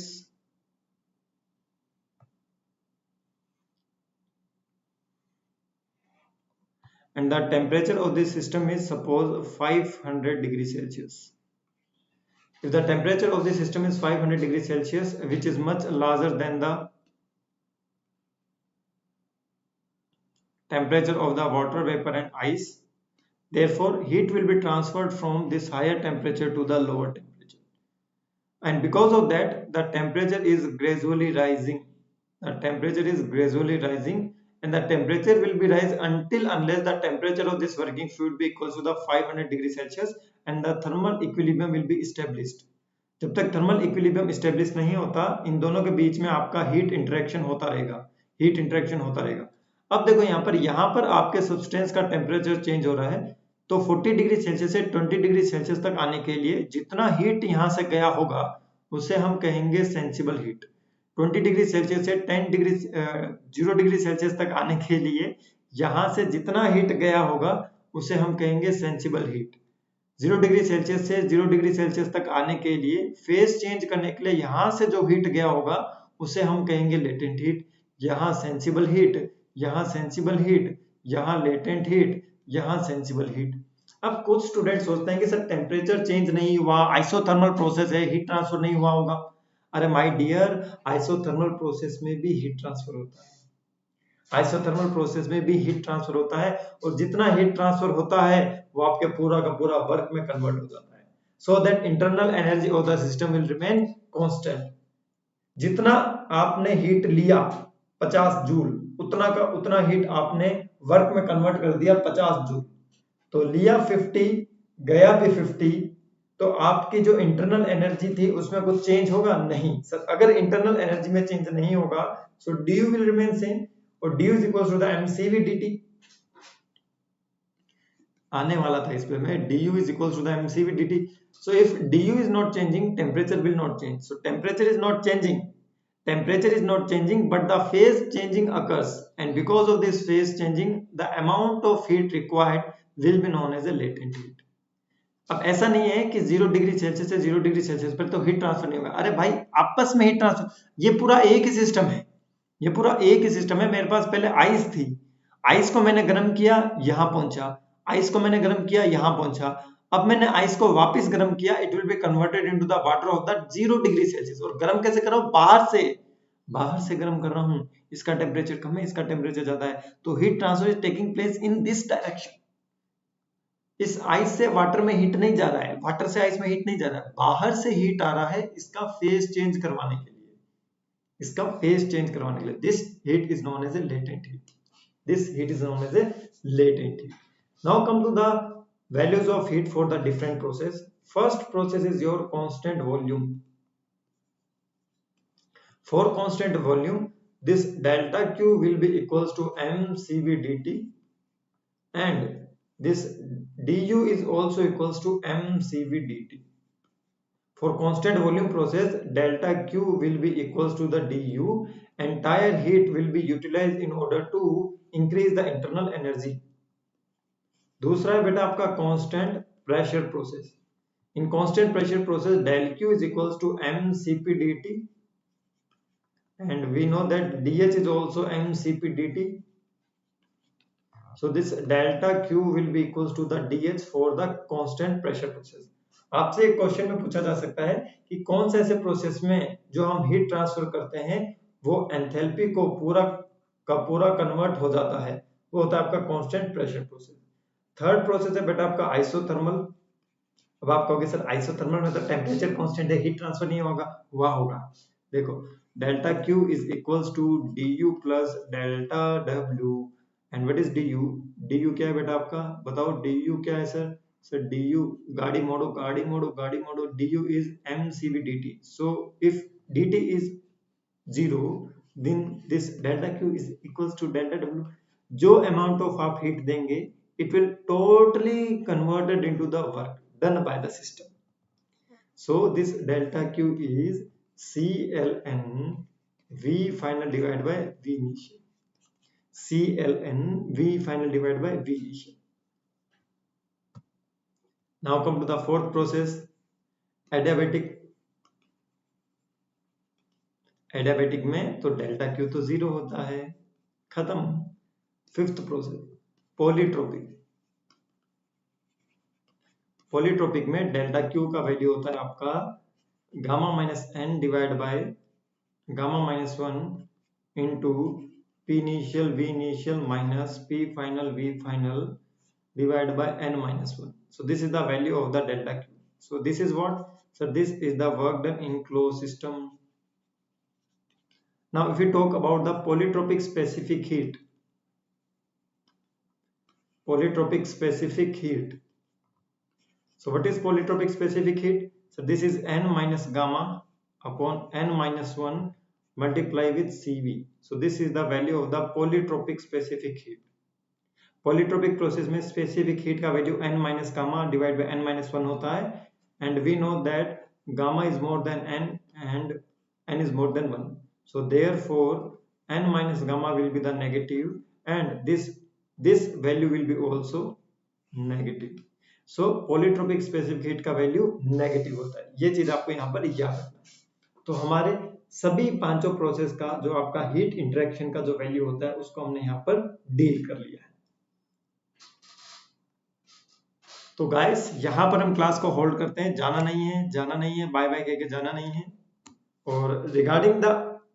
And the temperature of this system is suppose 500 degrees Celsius. If the temperature of the system is 500 degrees Celsius, which is much larger than the temperature of the water vapor and ice, therefore heat will be transferred from this higher temperature to the lower temperature. And because of that, the temperature is gradually rising. The temperature is gradually rising, and the temperature will be rise until unless the temperature of this working fluid be equals to the 500 degrees Celsius and the thermal equilibrium will be established. जब तक thermal equilibrium establish नहीं होता, इन दोनों के बीच में आपका heat interaction होता रहेगा. हीट इंटरेक्शन होता रहेगा. अब देखो यहाँ पर आपके सब्सटेंस का टेम्परेचर चेंज हो रहा है. तो 40 डिग्री सेल्सियस से 20 डिग्री सेल्सियस तक आने के लिए जितना हीट यहाँ से गया होगा उसे हम कहेंगे सेंसिबल हीट. 20 डिग्री सेल्सियस से 0 डिग्री सेल्सियस तक आने के लिए यहाँ से जितना हीट गया होगा उसे हम कहेंगे सेंसिबल हीट. 0 डिग्री सेल्सियस से 0 डिग्री सेल्सियस तक आने के लिए फेज चेंज करने के लिए यहाँ से जो हीट गया होगा उसे हम कहेंगे लेटेंट हीट. यहाँ सेंसिबल हीट, यहाँ सेंसिबल हीट, यहाँ लेटेंट हीट, यहाँ सेंसिबल हीट. अब कुछ स्टूडेंट सोचते हैं कि सर टेम्परेचर चेंज नहीं हुआ, आइसोथर्मल प्रोसेस है, हीट ट्रांसफर नहीं हुआ होगा. अरे माय डियर, आइसोथर्मल प्रोसेस में भी हीट ट्रांसफर होता है. आइसोथर्मल प्रोसेस में भी हीट ट्रांसफर होता है और जितना हीट ट्रांसफर होता है वो आपके पूरा का पूरा वर्क में कन्वर्ट हो जाता है. So that internal energy of the system will remain constant. जितना आपने हीट लिया 50 जूल, उतना हीट आपने वर्क में कन्वर्ट कर दिया 50 जूल. तो लिया 50, गया भी 50. तो आपकी जो इंटरनल एनर्जी थी उसमें कुछ चेंज होगा नहीं सर. अगर इंटरनल एनर्जी में चेंज नहीं होगा सो du विल रिमेन सेम और du is equals to the mcv dt. आने वाला था इस पे में. du is equals to the mcv dt. So if du is not changing, temperature will not change. So temperature is not changing. Temperature is not changing, but the phase changing occurs, and because of this phase changing, the amount of heat required will be known as a latent heat. अब ऐसा नहीं है कि 0 degree Celsius से 0 degree Celsius पर तो heat transfer नहीं होगा. अरे भाई आपस में हीट ट्रांसफर, ये पूरा एक ही सिस्टम है. ये पूरा एक ही सिस्टम है. मेरे पास पहले आइस थी, आइस को मैंने गर्म किया, यहां पहुंचा. आइस को मैंने गर्म किया, यहां पहुंचा. अब मैंने आइस को वापस गर्म किया, it will be converted into the water of the 0 degree Celsius. और गर्म कैसे कर रहा हूं? बाहर से गर्म कर रहा हूं. इसका टेम्परेचर कम है, इसका टेम्परेचर ज्यादा है. तो heat transfer is taking place in this direction. इस आइस से वाटर में हीट नहीं जा रहा है, वाटर से आइस में हीट नहीं जा रहा है, बाहर से हीट आ रहा है इसका फेज चेंज करवाने के लिए. इसका फेज चेंज करवाने के लिए. This heat is known as a latent heat. This heat is known as a latent heat. Now come to the values of heat for the different process. First process is your constant volume. For constant volume, this delta Q will be equals to mcv dt, and this du is also equals to mcv dt. For constant volume process, delta Q will be equals to the du. Entire heat will be utilized in order to increase the internal energy. दूसरा है बेटा आपका constant pressure process. In constant pressure process del Q is equals to mcp dt, and we know that dH is also mcp dt. So this delta Q will be equals to the dH for the constant pressure process. आपसे एक question में पूछा जा सकता है कि कौन से ऐसे प्रोसेस में जो हम हीट ट्रांसफर करते हैं वो एंथैल्पी को पूरा का पूरा कन्वर्ट हो जाता है, वो होता है आपका constant pressure process. Third process है बेटा आपका आइसोथर्मल. अब आप कहोगे सर आइसोथर्मल में तो टेम्परेचर कांस्टेंट है, हीट ट्रांसफर नहीं होगा. हुआ होगा. देखो delta Q is equals to du plus delta W. And what is du? du क्या है बेटा आपका? बताओ du क्या है सर? सर du गाड़ी मोड़ो गाड़ी मोड़ो गाड़ी मोड़ो. du is mcv dt. So if dt is 0, then this delta Q is equals to delta W. जो अमाउंट ऑफ आप हीट देंगे it will totally converted into the work done by the system. So this delta Q is CLN V final divided by V initial. CLN V final divided by V initial. Now come to the fourth process, adiabatic. Adiabatic में तो delta Q तो zero होता है, खत्म। Fifth process polytropic. Polytropic में delta Q का value होता है आपका gamma minus N divide by gamma minus one into P initial V initial minus P final V final divided by n minus 1. So this is the value of the delta Q. So this is what? So this is the work done in closed system. Now if we talk about the polytropic specific heat. Polytropic specific heat. So what is polytropic specific heat? So this is n minus gamma upon n minus 1 multiply with Cv. So this is the value of the polytropic specific heat. Polytropic process में specific heat का value n minus gamma divide by n minus 1 होता है and we know that gamma is more than n and n is more than 1. So therefore n minus gamma will be the negative and this value will be also negative. सो polytropic specific heat का value negative होता है. ये चीज आपको यहाँ पर याद रखना है. तो हमारे सभी पांचों प्रोसेस का जो आपका हीट इंटरेक्शन का जो वैल्यू होता है उसको हमने यहाँ पर डील कर लिया है. तो गाइस यहाँ पर हम क्लास को होल्ड करते हैं. जाना नहीं है, बाय बाय कह के जाना नहीं है. और रिगार्डिंग द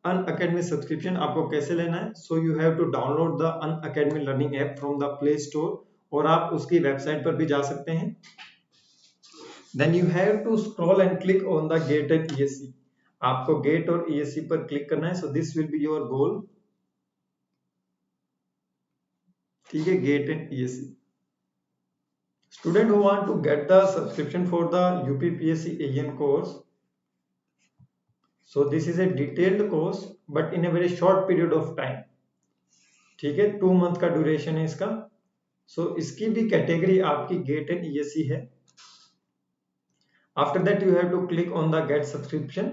अनअकैडमी सब्सक्रिप्शन आपको कैसे लेना है, so you have to download the Unacademy learning app from the Play Store और आप उसकी वेबसाइट पर भी जा सकते हैं. Then you have to scroll and click on the GATE and ESC. आपको गेट और ईएससी पर क्लिक करना है. So this will be your goal. ठीक है, GATE and ESC. Student who want to get the subscription for the UPPSC AN course, so this is a detailed course but in a very short period of time. ठीक है, 2 month का duration है इसका. सो इसकी भी category आपकी GATE and ESC है. After that you have to click on the GATE subscription.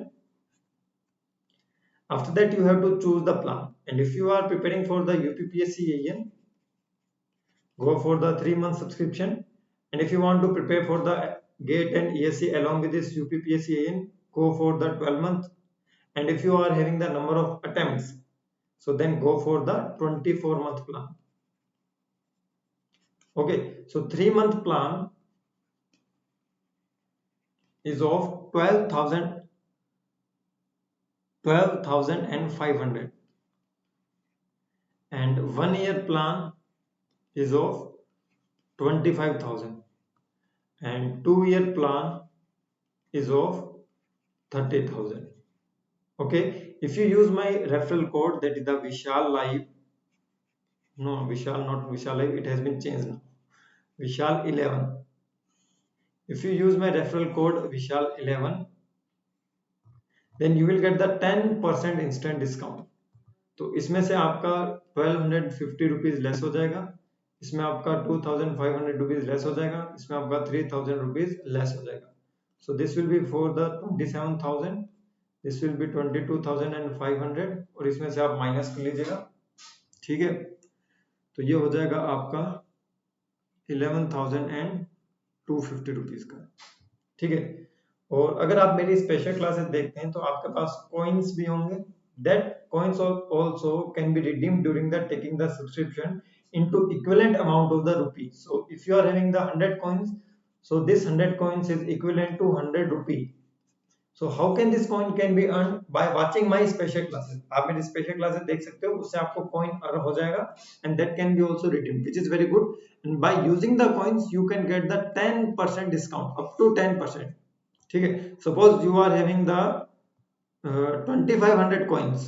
After that you have to choose the plan and if you are preparing for the UPPSC AN, go for the 3 month subscription. And if you want to prepare for the GATE and ESC along with this UPPSC AN, go for the 12 month. And if you are having the number of attempts, so then go for the 24 month plan. Okay, so 3 month plan is of 12,500 and 1 year plan is of 25,000 and 2 year plan is of 30,000. Okay, if you use my referral code, that is the Vishal Live, no Vishal, not Vishal Live, it has been changed now, Vishal 11. If you use my referral code Vishal 11, then you will get the 10% instant discount. तो इसमें से आपका 1250 rupees less हो जाएगा, इसमें आपका 2500 rupees less हो जाएगा, इसमें आपका 3000 रुपीज लेस हो जाएगा. सो this will be for the 27,000, this will B 22,500 और इसमें से आप माइनस कर लीजिएगा. ठीक है, तो ये हो जाएगा आपका 11,250 रुपीज का. ठीक है, और अगर आप मेरी स्पेशल क्लासेस देखते हैं तो आपके पास कॉइन्स भी होंगे. That coins also can be redeemed during the taking the subscription into equivalent amount of the rupee. So if you are having the 100 coins, so this 100 coins is equivalent to 100 rupee. So how can this coin can be earned? By watching my special classes. आप मेरी special classes देख सकते हो, उससे आपको coin earn हो जाएगा and that can be also redeemed, which is very good. And by using the coins, you can get the 10% discount, up to 10%. ठीक है, suppose you are having the 2500 coins,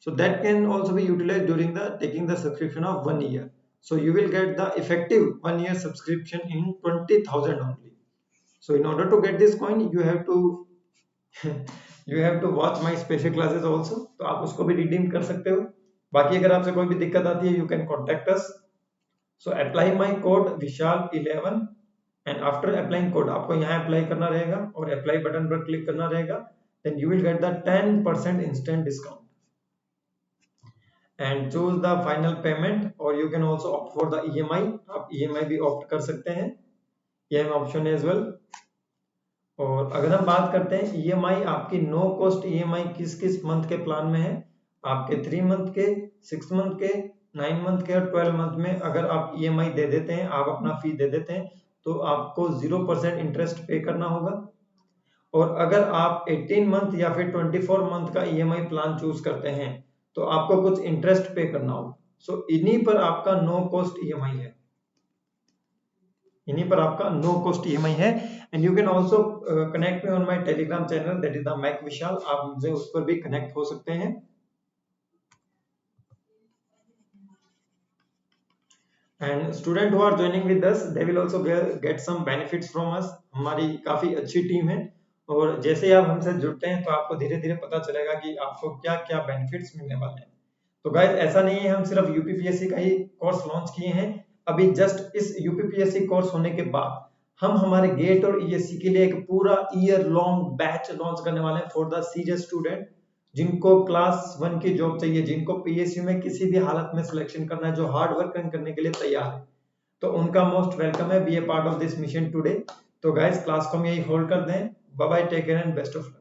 so that can also be utilized during the taking the subscription of 1 year. So you will get the effective 1 year subscription in 20,000 only. So in order to get this coin, you have to you have to watch my special classes also. तो आप उसको भी redeem कर सकते हो. बाकी अगर आपसे कोई भी दिक्कत आती है, you can contact us. So apply my code Vishal 11 and after applying code आपको यहाँ अप्लाई करना रहेगा और अप्लाई बटन पर क्लिक करना रहेगा, then you will get the 10% instant discount and choose the final payment, और you can also opt for the EMI। आप EMI भी ऑप्ट कर सकते हैं, EMI ऑप्शन एज वेल। और अगर हम बात करते हैं EMI, आपकी नो कॉस्ट EMI किस किस मंथ के प्लान में है, आपके 3 मंथ के, 6 मंथ के, 9 मंथ के और 12 मंथ में अगर आप EMI दे देते हैं, आप अपना फी दे देते हैं, तो आपको 0% इंटरेस्ट पे करना होगा। और अगर आप 18 मंथ या फिर 24 मंथ का EMI प्लान चूज करते हैं तो आपको कुछ इंटरेस्ट पे करना होगा। सो इन्हीं पर आपका नो कॉस्ट EMI है, इन्हीं पर आपका नो कॉस्ट EMI है। And you can also connect me on my Telegram channel, that is the mech Vishal. आप मुझे उस पर भी कनेक्ट हो सकते हैं। And student who are joining with us, they will also get some benefits from us. हमारी काफी अच्छी टीम है और जैसे ही आप हमसे जुड़ते हैं तो आपको धीरे धीरे पता चलेगा कि आपको क्या क्या बेनिफिट्स मिलने वाले हैं। तो गाइस ऐसा नहीं है हम सिर्फ यूपीपीएससी का ही कोर्स लॉन्च किए हैं, अभी जस्ट इस यूपीपीएससी कोर्स होने के बाद हम हमारे गेट और ईएससी के लिए एक पूरा ईयर लॉन्ग बैच लॉन्च करने वाले हैं फॉर द सीरियस स्टूडेंट जिनको क्लास 1 की जॉब चाहिए, जिनको पीएसयू में किसी भी हालत में सिलेक्शन करना है, जो हार्ड वर्क करने के लिए तैयार है, तो उनका मोस्ट वेलकम है, be a part of this mission today. तो गाइस क्लास को हम यही होल्ड कर दें। Bye bye, take care and best of luck.